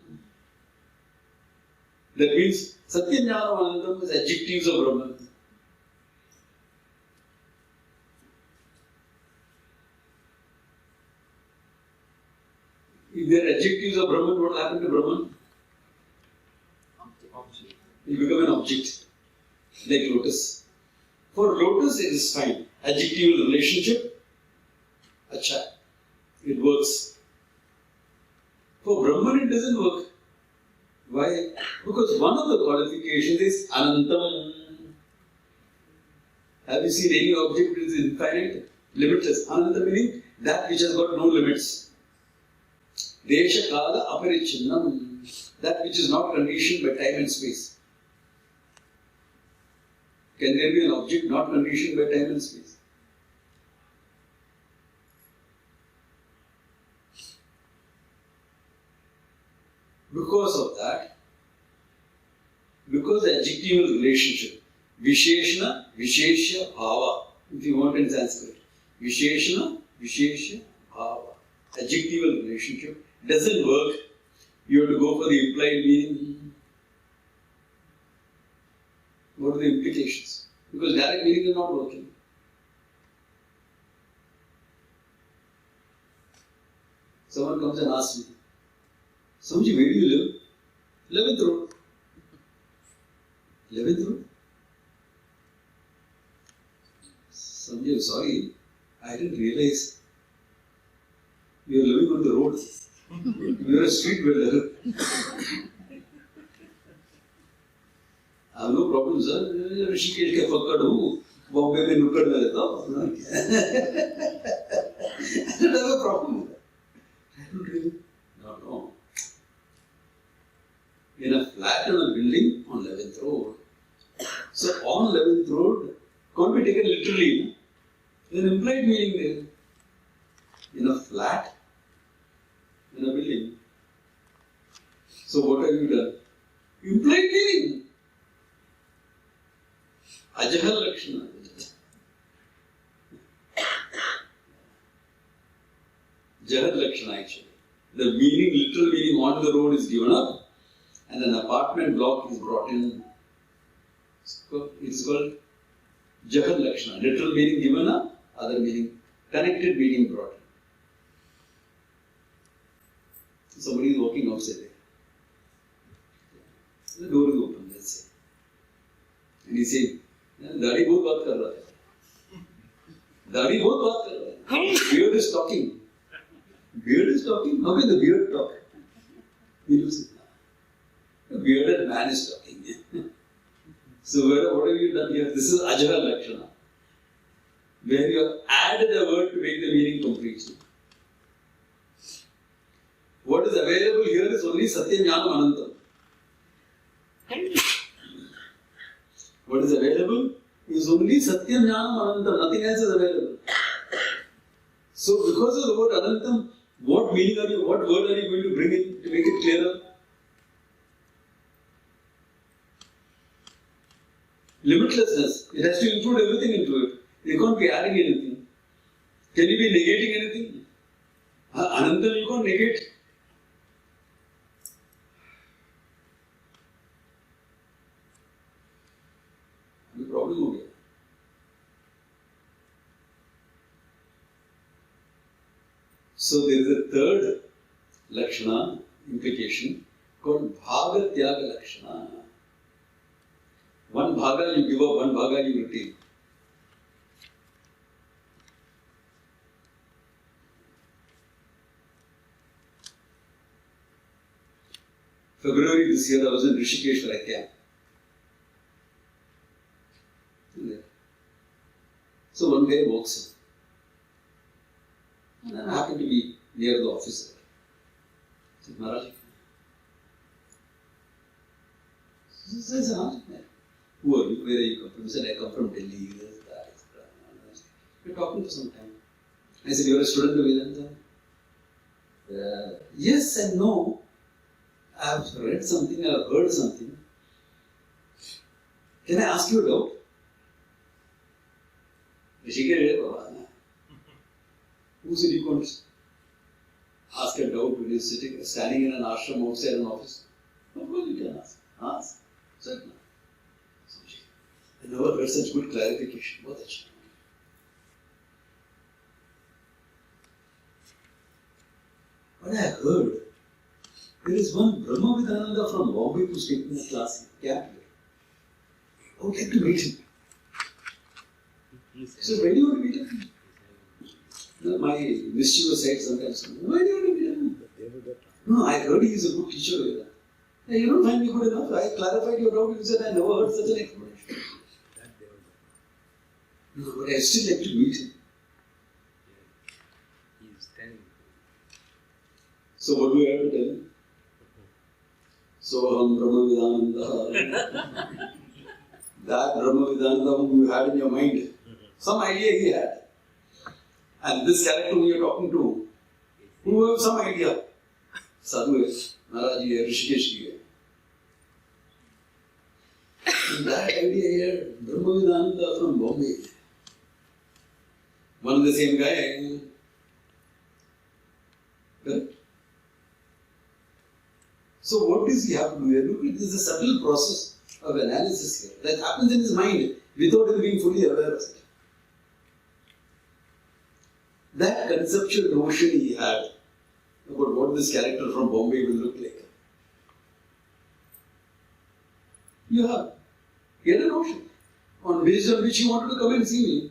That means Satyam Jnanam Anantam is adjectives of Brahman. If they are adjectives of Brahman, what will happen to Brahman? It will become an object, like lotus. For lotus, it is fine. Adjectival relationship, acha, it works. For Brahman, it doesn't work. Why? Because one of the qualifications is Anantam. Have you seen any object which is infinite, limitless? Ananta meaning that which has got no limits. Desha Kala Aparichinnam, that which is not conditioned by time and space. Can there be an object not conditioned by time and space? Because of that, because the adjectival relationship, Visheshana, Vishesha, Bhava, if you want in Sanskrit, Visheshana, Vishesha, Bhava, adjectival relationship doesn't work. You have to go for the implied meaning. What are the implications? Because direct meaning is not working. Someone comes and asks me, Swamiji, where do you live? 11th Road. 11th Road? Swamiji, I'm sorry, I didn't realize you are living on the road. You are a street dweller. I have no problem, sir. Rishikesh ke fakkad hu. Bombay mein nukkad mein rehta hu. I don't have a problem. I don't really. No. In a flat and a building on 11th Road. So on 11th Road can't be taken literally. There's an implied meaning there. In a flat, in a building. So what have you done? Implied meaning. Ajahal Lakshana. Jagat Lakshana actually. The meaning, literal meaning on the road is given up and an apartment block is brought in. It is called Jagat Lakshana. Literal meaning given up, other meaning, connected meaning brought in. Somebody is walking outside there. The door is open, let's say. And he says, Daddy बहुत बात कर रहा है. Daddy बहुत बात कर रहा है. Beard is talking. Beard is talking? How can the beard talk? He loses. The bearded man is talking. So what have you done here? This is Ajahal Lakshana. Where you have added a word to make the meaning complete. What is available here is only Satyam, Jnanam, Anantam. What is available is only Satyam, Jnanam, Anantam. Nothing else is available. So because of the word Anantam, what word are you going to bring in to make it clearer? Limitlessness. It has to include everything into it. You can't be adding anything. Can you be negating anything? Anantam you can't negate. The problem over here. So there is a third Lakshana implication called Bhaga Tyaga Lakshana. One Bhaga you give up, one Bhaga you retain. February this year I was in Rishikesh for a camp. So one guy walks in. And I happened to be near the officer. I said, Maharaj, he says, who are you? Where are you come from? He said, I come from Delhi. We're talking for some time. I said, you're a student of Vedanta? Yes and no. I've read something, I've heard something. Can I ask you a doubt? Who said you can't ask a doubt when you're standing in an ashram outside an office? Of course you can ask. Ask. Certainly. I never heard such good clarification. What a shame. What I heard, there is one Brahmavidananda from Bombay who's taking a class in camp here. I would like to meet him. So when do you want to meet him? My mischievous side sometimes. Why do you want to meet him? No, I heard he is a good teacher. You don't find me good enough. I clarified your doubt. You said I never heard such an explanation. No, but I still like to meet him. So what do I have to tell him? Soham Brahmavidananda. That Brahmavidananda whom you had in your mind, some idea he had. And this character who you are talking to, who have some idea. साधु है, महाराज जी है, ऋषिकेश जी है. And that idea here, Brahmavidananda from Bombay. One and the same guy. Correct? So what does he have to do here? Look, it is a subtle process of analysis here that happens in his mind without him being fully aware of it. That conceptual notion he had about what this character from Bombay will look like. You have. He had a notion based on which he wanted to come and see me.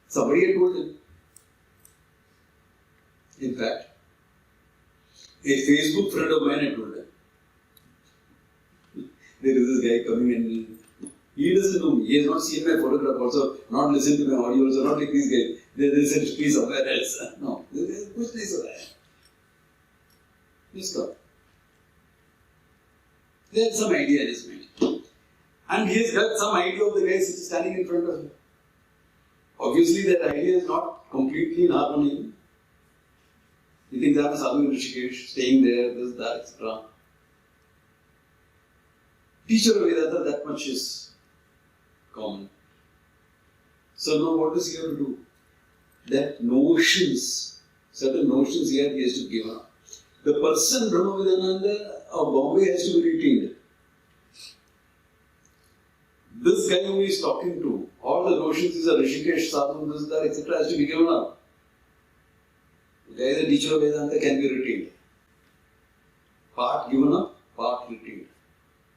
Somebody had told him. In fact, a Facebook friend of mine had told him. There is this guy coming and he doesn't know me. He has not seen my photograph also, not listened to my audio also, not like these guys. There is a tree somewhere else. No, there is a place of that. Just come. They had some idea in his mind. And he has got some idea of the guy standing in front of him. Obviously, that idea is not completely in harmony. He thinks I'm a sadhu in Rishikesh, staying there, this, that, etc. Teacher of Vedanta, that much is common. So now what does he have to do? That notions, certain notions he has to give up. The person Brahmavidananda of Bombay has to be retained. This guy who he is talking to, all the notions is a Rishikesh, sadhu, this, that, etc. has to be given up. The guy, the teacher of Vedanta, can be retained. Part given up, part retained.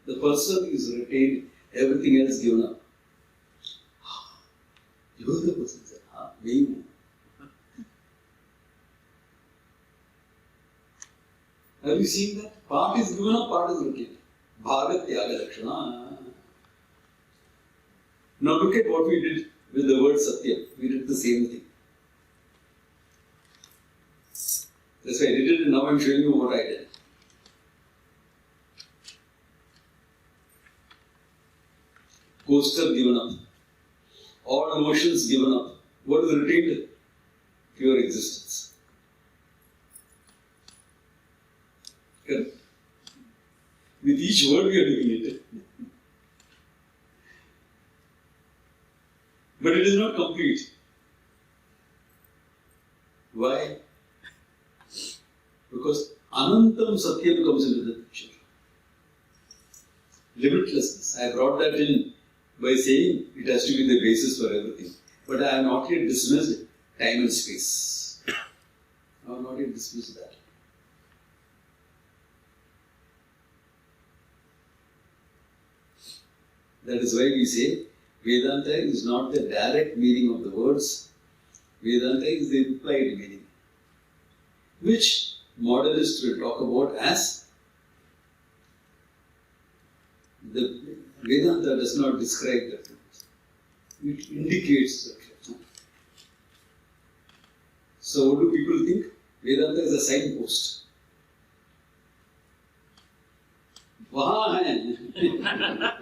The person is retained, everything else given up. You are the person, sir. Me. Have you seen that? Part is given up, part is retained. Bhagat Tyaga Lakshana. Now look at what we did with the word Satyam. We did the same thing. That's why I did it and now I'm showing you what I did. Coaster given up. All emotions given up. What is retained? Pure existence. Correct? With each word we are doing it. But it is not complete. Why? Because Anantam Satyam comes into the picture. Limitlessness. I brought that in by saying it has to be the basis for everything. But I have not yet dismissed time and space. I have not yet dismissed that. That is why we say Vedanta is not the direct meaning of the words. Vedanta is the implied meaning, which modernists will talk about as the Vedanta does not describe the truth. It indicates the truth. So what do people think? Vedanta is a signpost. Wahan hai.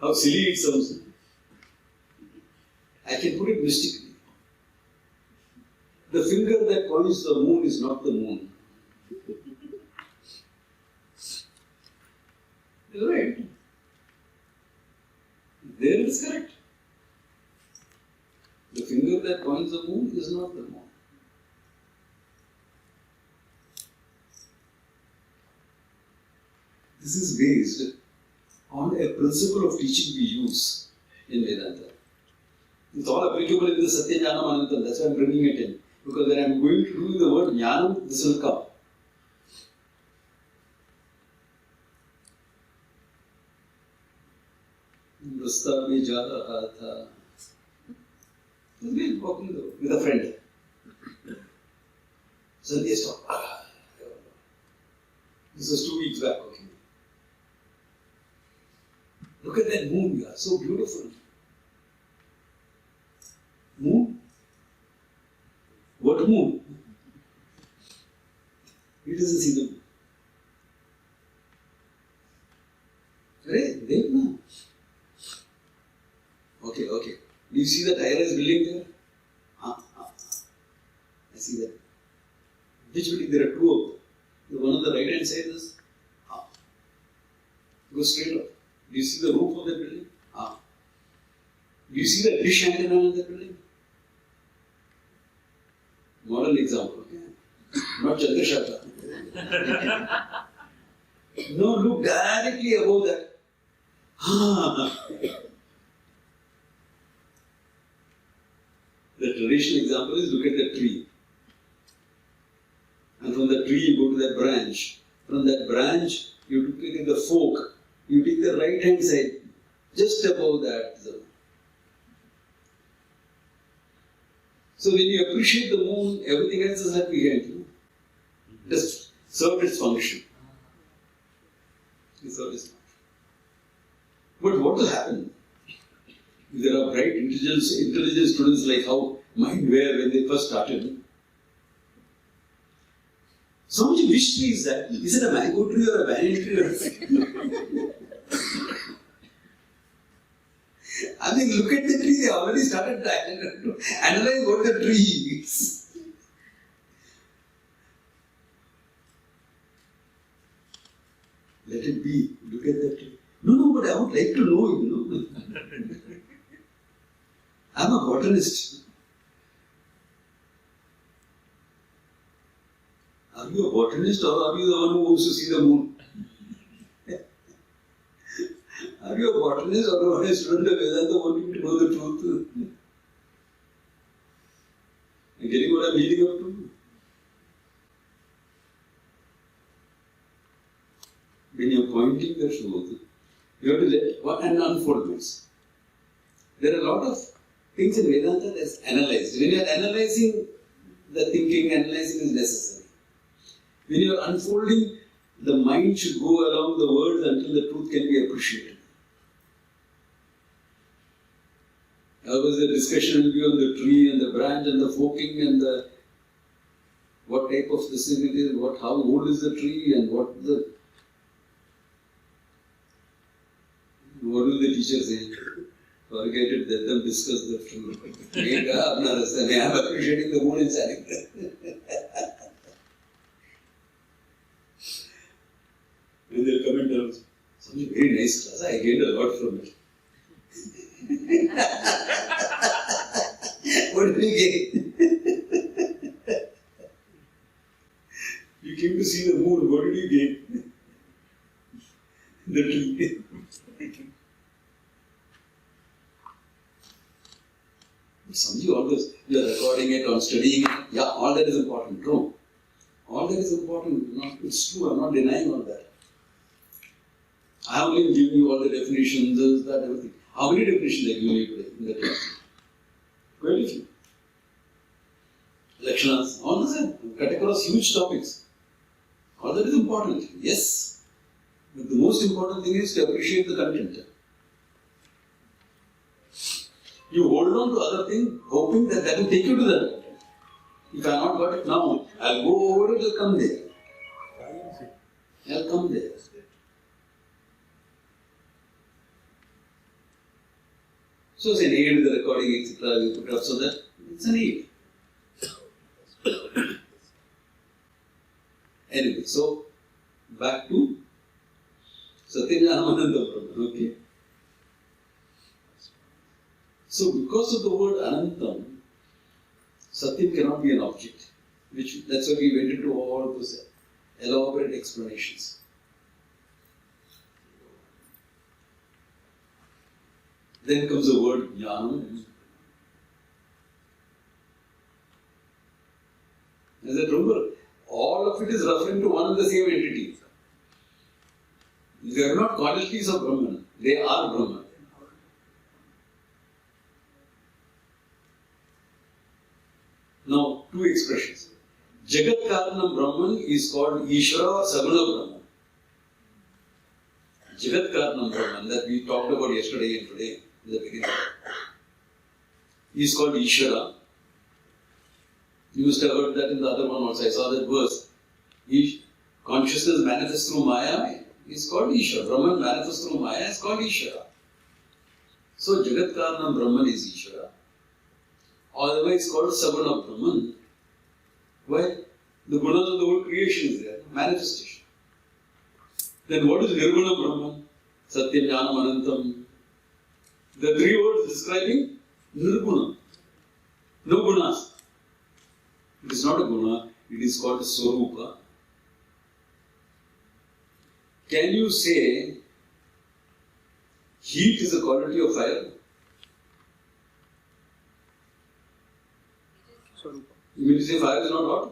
How silly it sounds. I can put it mystically. The finger that points the moon is not the moon. Right? There it is correct. The finger that points the moon is not the moon. This is based on a principle of teaching we use in Vedanta. It's all applicable in the Satya Jnanam Anantam. That's why I'm bringing it in. Because when I'm going to do the word Jnanam, this will come. Rasta mein ja raha tha. He's been walking with a friend. Suddenly he stopped. This was 2 weeks back. Okay. Look at that moon, you are so beautiful. Moon? What moon? He doesn't see the moon. Right? There now. Okay. Do you see that high-rise building there? I see that. Which building? There are two of them. The one on the right hand side is go straight up. Do you see the roof of the building? Do you see the dish antenna in the building? Modern example, okay? Not Chandrasekhar. No, look directly above that. The traditional example is look at the tree. And from the tree you go to that branch. From that branch you take at the fork. You take the right hand side. Just above that zone. So when you appreciate the moon, everything else is left behind. You know? Just served its function. It served its function. But what will happen? If there are bright, intelligent students like how mine were when they first started. So much which tree is that? Is it a mango tree or a banana tree? I mean, look at the tree, they already started to analyze what the tree is. Let it be. Look at that tree. No, but I would like to know, you know. I'm a botanist. Are you a botanist or are you the one who wants to see the moon? Are you a botanist or a student of Vedanta wanting to know the truth? Are you getting what I'm leading up to? When you're pointing the truth, you have to let what an unfoldments. There are a lot of things in Vedanta that's analyzed. When you're analyzing the thinking, analyzing is necessary. When you're unfolding, the mind should go along the words until the truth can be appreciated. Otherwise, the discussion will be on the tree and the branch and the forking and the what type of this it is, how old is the tree and what will the teacher say? Forget it, let them discuss the truth. I'm appreciating the moon in standing there. And they'll come and tell us, something very nice class, I gained a lot from it. What did you gain? You came to see the moon, what did you gain? The tree. Samji, all this, you are recording it or studying it, yeah, all that is important, true. All that is important, it's true, I'm not denying all that. I have only given you all the definitions, this, that, everything. How many definitions have given you today in the class? Quite a few. Lakshanas, all the same, cut across huge topics. All that is important, yes. But the most important thing is to appreciate the content. You hold on to other things, hoping that will take you to that content. If I have not got it now, I'll go over it, I'll come there. I'll come there. So it's an aid with the recording, etc. We put up so that it's an aid. Anyway, so back to Satyam Brahman, okay. So because of the word Anantam, Satyam cannot be an object. That's why we went into all those elaborate explanations. Then comes the word Jnana. As I remember, all of it is referring to one and the same entity. They are not qualities of Brahman, they are Brahman. Now, two expressions. Jagat Karanam Brahman is called Ishvara or Saguna Brahman. Jagat Karanam Brahman that we talked about yesterday and today in the beginning is called Ishvara. You must have heard that in the other one also. I saw that verse. Consciousness manifests through Maya is called Ishvara. Brahman manifests through Maya is called Ishvara. So Jagat Karanam Brahman is Ishvara. Otherwise called Saguna Brahman. Why? The gunas of the whole creation is there, manifestation. Then what is Nirguna Brahman? Satyam, Jnanam, Anantam. The three words describing Nirguna. No gunas. It is not a guna, it is called Swarupa. Can you say heat is a quality of fire? You mean to say fire is not hot?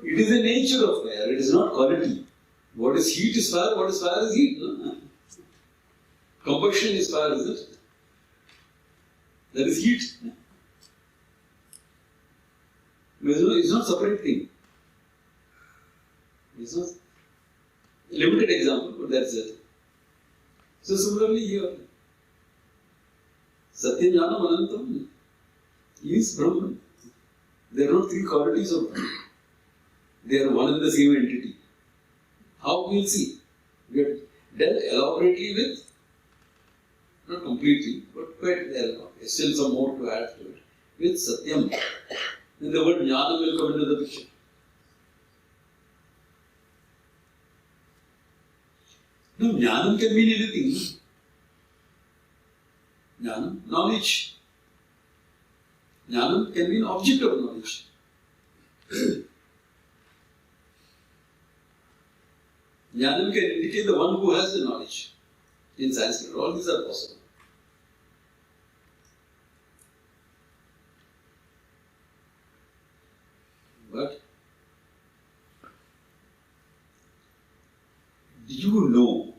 It is the nature of fire, it is not quality. What is heat is fire, what is fire is heat. No? Combustion is fire, isn't it? That is heat. It's not a separate thing. It's not a limited example, but that's it. So similarly here, Satyam, Jnanam, Anantam is Brahman. There are not three qualities of Brahman. They are one and the same entity. How we will see. We have dealt elaborately with, not completely, but quite there. There's still some more to add to it. With Satyam. Then the word Jnanam will come into the picture. Now, Jnanam can mean anything. Jnanam, knowledge. Jnanam can mean object of knowledge. Jnanam can indicate the one who has the knowledge. In Sanskrit, all these are possible. But do you know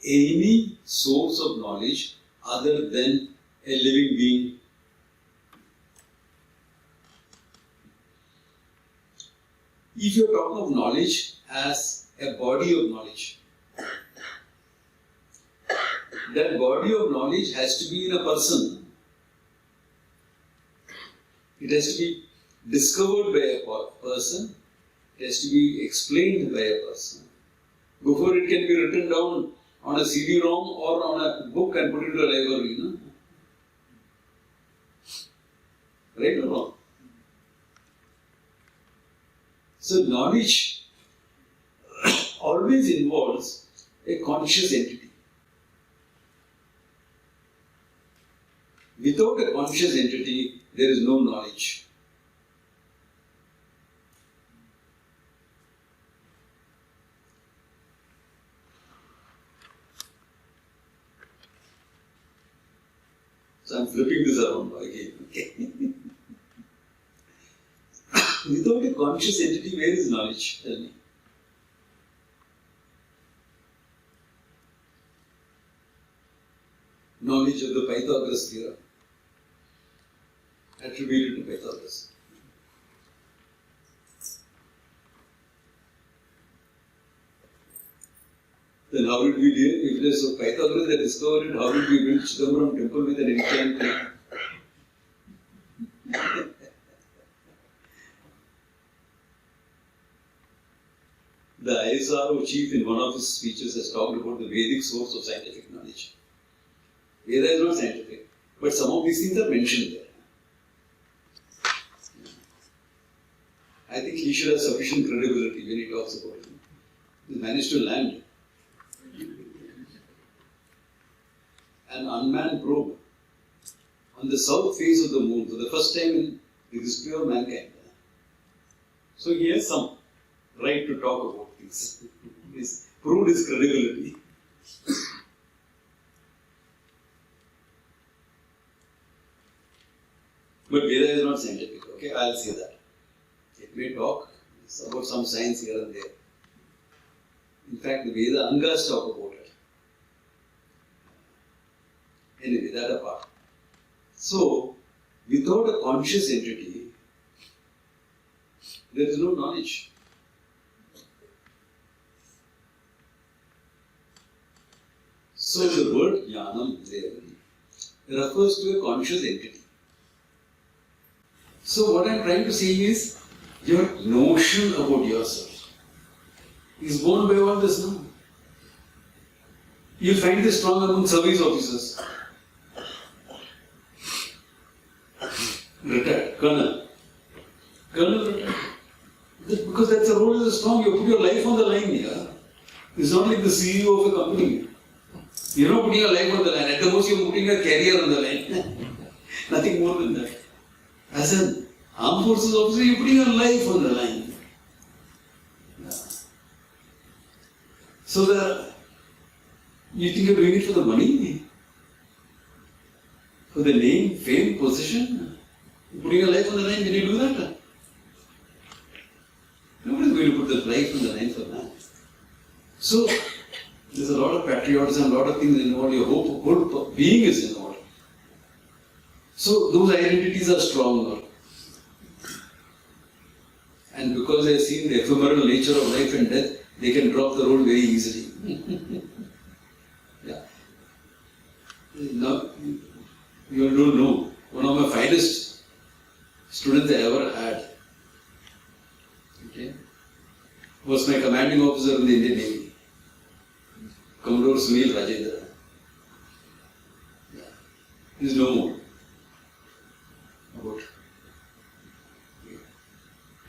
any source of knowledge other than a living being? If you are talking of knowledge as a body of knowledge, that body of knowledge has to be in a person. It has to be discovered by a person. It has to be explained by a person. Before it can be written down on a CD-ROM or on a book and put into a library. No? Right or wrong? So knowledge always involves a conscious entity. Without a conscious entity, there is no knowledge. So I'm flipping this around again. Okay. Without a conscious entity, where is knowledge? Tell me. Knowledge of the Pythagoras theorem, attributed to Pythagoras. Then how did we deal? If it is of Pythagoras that discovered it, how did we build Chidambaram temple with an inclined plane? The ISRO chief in one of his speeches has talked about the Vedic source of scientific knowledge. Veda is not scientific, but some of these things are mentioned there. I think he should have sufficient credibility when he talks about it. He managed to land an unmanned probe on the south face of the moon for the first time in the history of mankind. So he has some right to talk about things. He's proved his credibility. But Veda is not scientific, okay? I'll say that. It may talk about some science here and there. In fact, the Veda Angas talk about it. Anyway, that apart. So, without a conscious entity, there is no knowledge. So, the word Jnanam there refers to a conscious entity. So, what I am trying to say is, your notion about yourself is born by all this now. You'll find this strong among service officers. Retired, colonel. Colonel retired. Because that's the role is strong. You put your life on the line here. It's not like the CEO of a company. You're not putting your life on the line. At the most, you're putting your career on the line. Nothing more than that. As an armed forces officer, you're putting your life on the line. Yeah. So you think you're doing it for the money? For the name, fame, position? You're putting your life on the line when you do that? Nobody's going to put their life on the line for that. So, there's a lot of patriotism, a lot of things involved. Your whole being is involved. So, those identities are stronger. And because they have seen the ephemeral nature of life and death, they can drop the role very easily. Yeah. Now, you don't know. One of my finest students I ever had, okay, was my commanding officer in the Indian Navy, Commodore Sunil Rajendra. Yeah. He's no more. About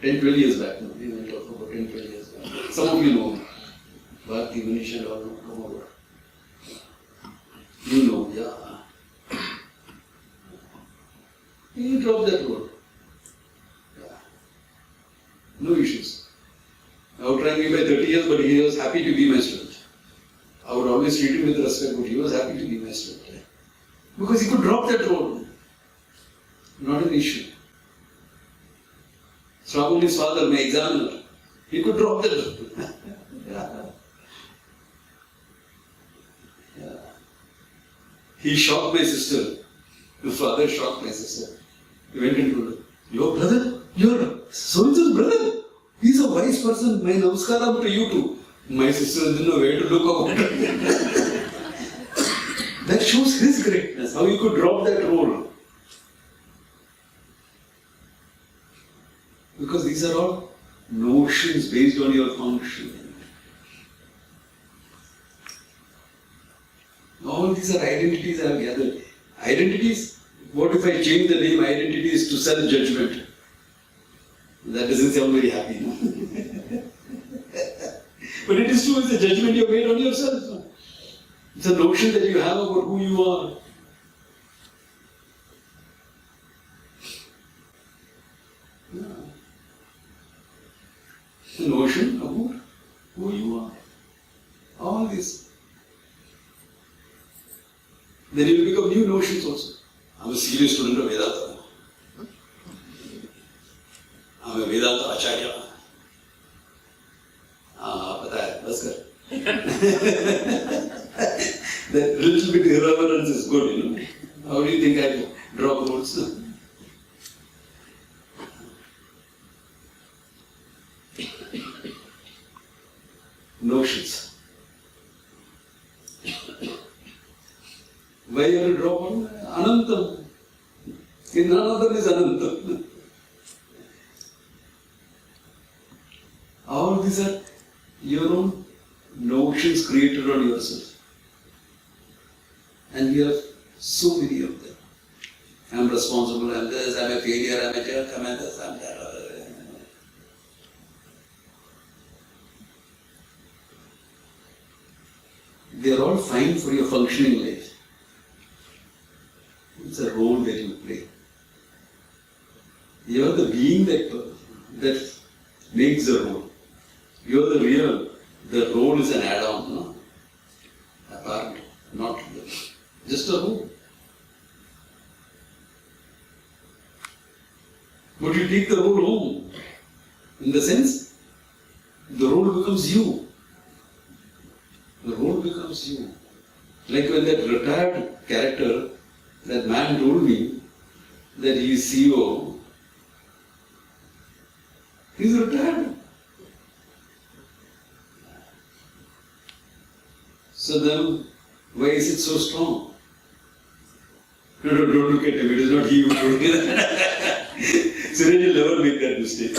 10-12 years back now. We went off about 10-12 years back. Some of you know him. Bharti, Manish and all know Commodore. You know, yeah. He dropped that role. Yeah. No issues. Outrang me by 30 years, but he was happy to be my student. I would always treat him with respect, but he was happy to be my student. Because he could drop that role. Not an issue. Swagomi's father, my examiner, he could drop that role. Yeah. Yeah. He shocked my sister. The father shocked my sister. He went and told her, "Your brother? Your so-and-so's brother? He's a wise person. My namaskaram to you too." My sister didn't know where to look about it. That shows his greatness, how he could drop that role. Because these are all notions based on your function. All these are identities I have gathered. Identities, what if I change the name identities to self-judgment? That doesn't sound very happy, no? But it is true, it's a judgment you have made on yourself. It's a notion that you have about who you are. Yeah. The notion about who you are. All this. Then you will become new notions also. I'm a serious student of Vedanta. I'm a Vedanta Acharya. पता है, बस कर. That little bit irreverence is good, you know. How do you think I drop roles? Notions. Why you have to drop one? Anantam. In none other is Anantam. All these are your own notions created on yourself. And you have so many of them. I'm responsible, I'm this, I'm a failure, I'm a jerk, I'm this, I'm that. They are all fine for your functioning life. It's a role that you play. You are the being that makes the role. You are the real. The role is an add-on, no? Apart, not just a role. But you take the role home. In the sense, the role becomes you. The role becomes you. Like when that retired character, that man told me that he is CEO. He's retired. So then, why is it so strong? No, don't look at him. It is not he who told me that. Suraj will never make that mistake.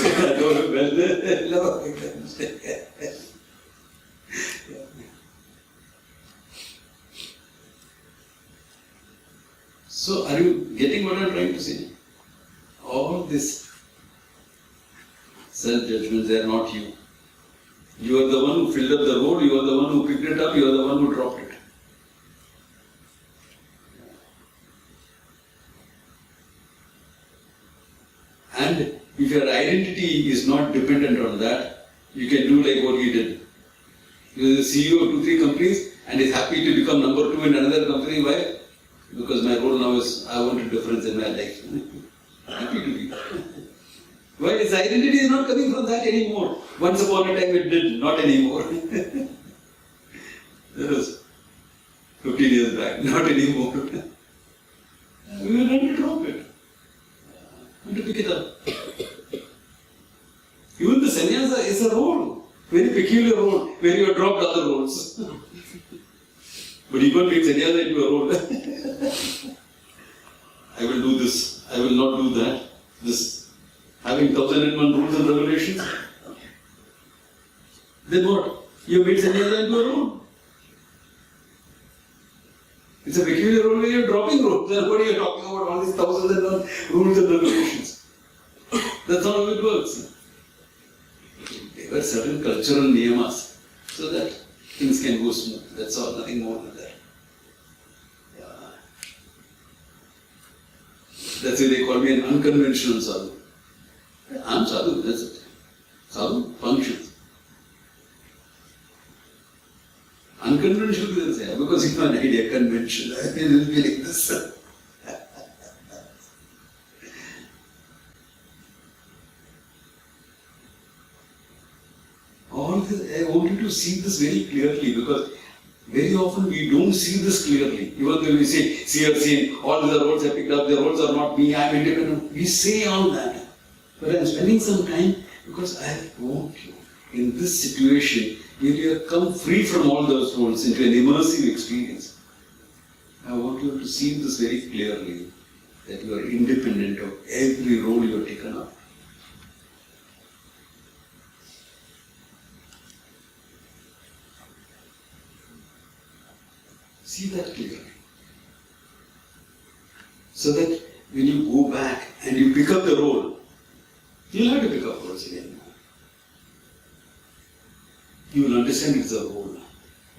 Never make that mistake. So, are you getting what I am trying to say? All this self-judgments, they are not you. You are the one who filled up the road, you are the one who picked it up, you are the one who dropped it. And if your identity is not dependent on that, you can do like what he did. He was the CEO of 2-3 companies and is happy to become number 2 in another company. Why? Because my role now is, I want a difference in my life. Happy to be. Why? His identity is not coming from that anymore. Once upon a time it did, not anymore. That was 15 years back, not anymore. We were trying to drop it. And to pick it up. Even the sannyasa is a role, very peculiar role, where you have dropped other roles. But you can't make sannyasa into a role. I will do this, I will not do that. This, having 1001 rules and regulations. Then what? You have made sannyasa into a role. It's a peculiar role where you are dropping roles. Then what are you talking about? All these 1001 rules and regulations. That's not how it works. There were certain cultural niyamas so that things can go smooth. That's all, nothing more than that. Yeah. That's why they call me an unconventional sadhu. I'm sadhu, that's it. Sadhu functions. Unconventional doesn't say, because you have an idea, conventional. It will be like this. All this, I want you to see this very clearly, because very often we don't see this clearly. Even though we say, see, I've seen all the roles I picked up, the roles are not me, I'm independent. We say all that. But I'm spending some time because I want you in this situation where you have come free from all those roles into an immersive experience. I want you to see this very clearly, that you are independent of every role you have taken up. See that clearly. So that when you go back and you pick up the role, you'll have to pick up roles again. You will understand it's a role.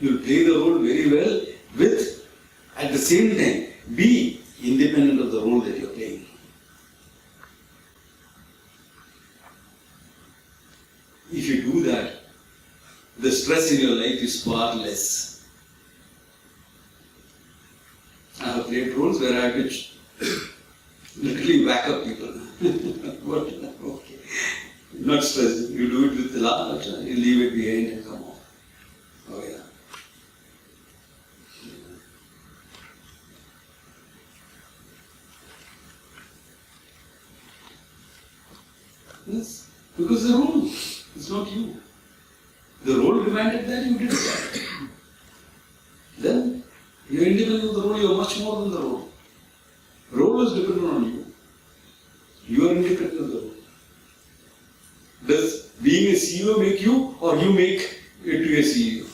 You will play the role very well with, at the same time, be independent of the role that you are playing. If you do that, the stress in your life is far less. I have played roles where I have to literally whack up people. What? Okay. Not stressed. You do it with the laugh, you leave it behind and come on. Oh yeah. Yes, because the role is not you. The role demanded that, you did that. Then you are independent of the role, you are much more than the role. Role is dependent on you. You are independent of the role. Does being a CEO make you, or you make it to a CEO?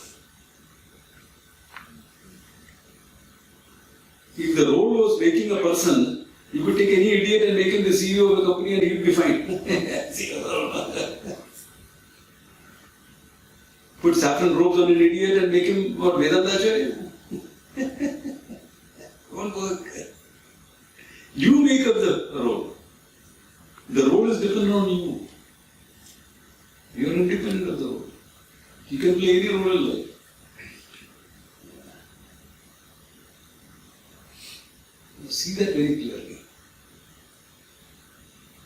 If the role was making a person, you could take any idiot and make him the CEO of a company and he would be fine. Put saffron robes on an idiot and make him what, Vedantacharya? Won't work. You make up the role. The role is dependent on you. You are independent of the role. You can play any role in life. You see that very clearly.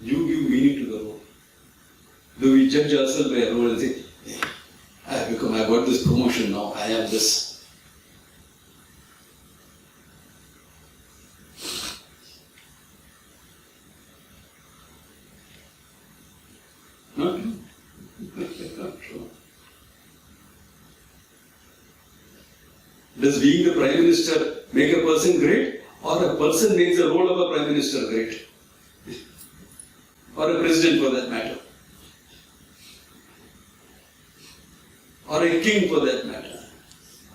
You give meaning to the role. Though we judge ourselves by a role and say, hey, I got this promotion now, I am this. Not true. Not true. Does being the Prime Minister make a person great, or a person makes the role of a Prime Minister great? Or a President for that matter? Or a king for that matter?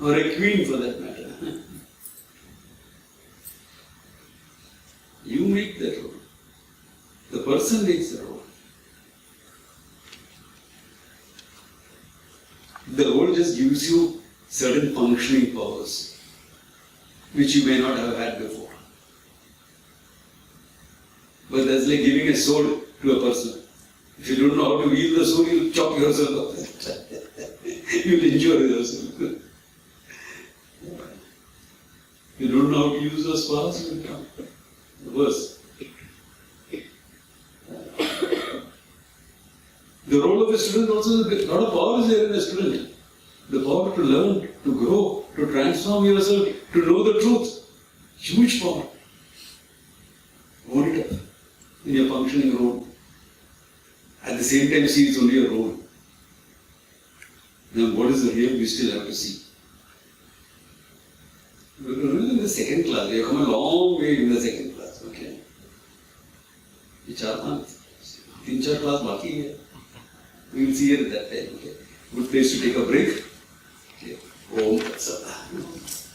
Or a queen for that matter? You make that role. The person makes the role. The role just gives you certain functioning powers which you may not have had before. But that's like giving a sword to a person. If you don't know how to wield the sword, you'll chop yourself up. You'll injure yourself. You don't know how to use those powers, you'll become worse. The role of a student also is a lot of power is there in a student. The power to learn, to grow, to transform yourself, to know the truth. Huge power. Own it up in your functioning role. At the same time, see it's only a role. Now, what is the real we still have to see? In the second class, we have come a long way in the second class. Okay. ये 3-4 class बाकी है. We will see it at that time. Okay. Good place to take a break. Okay. Om Tat Sat.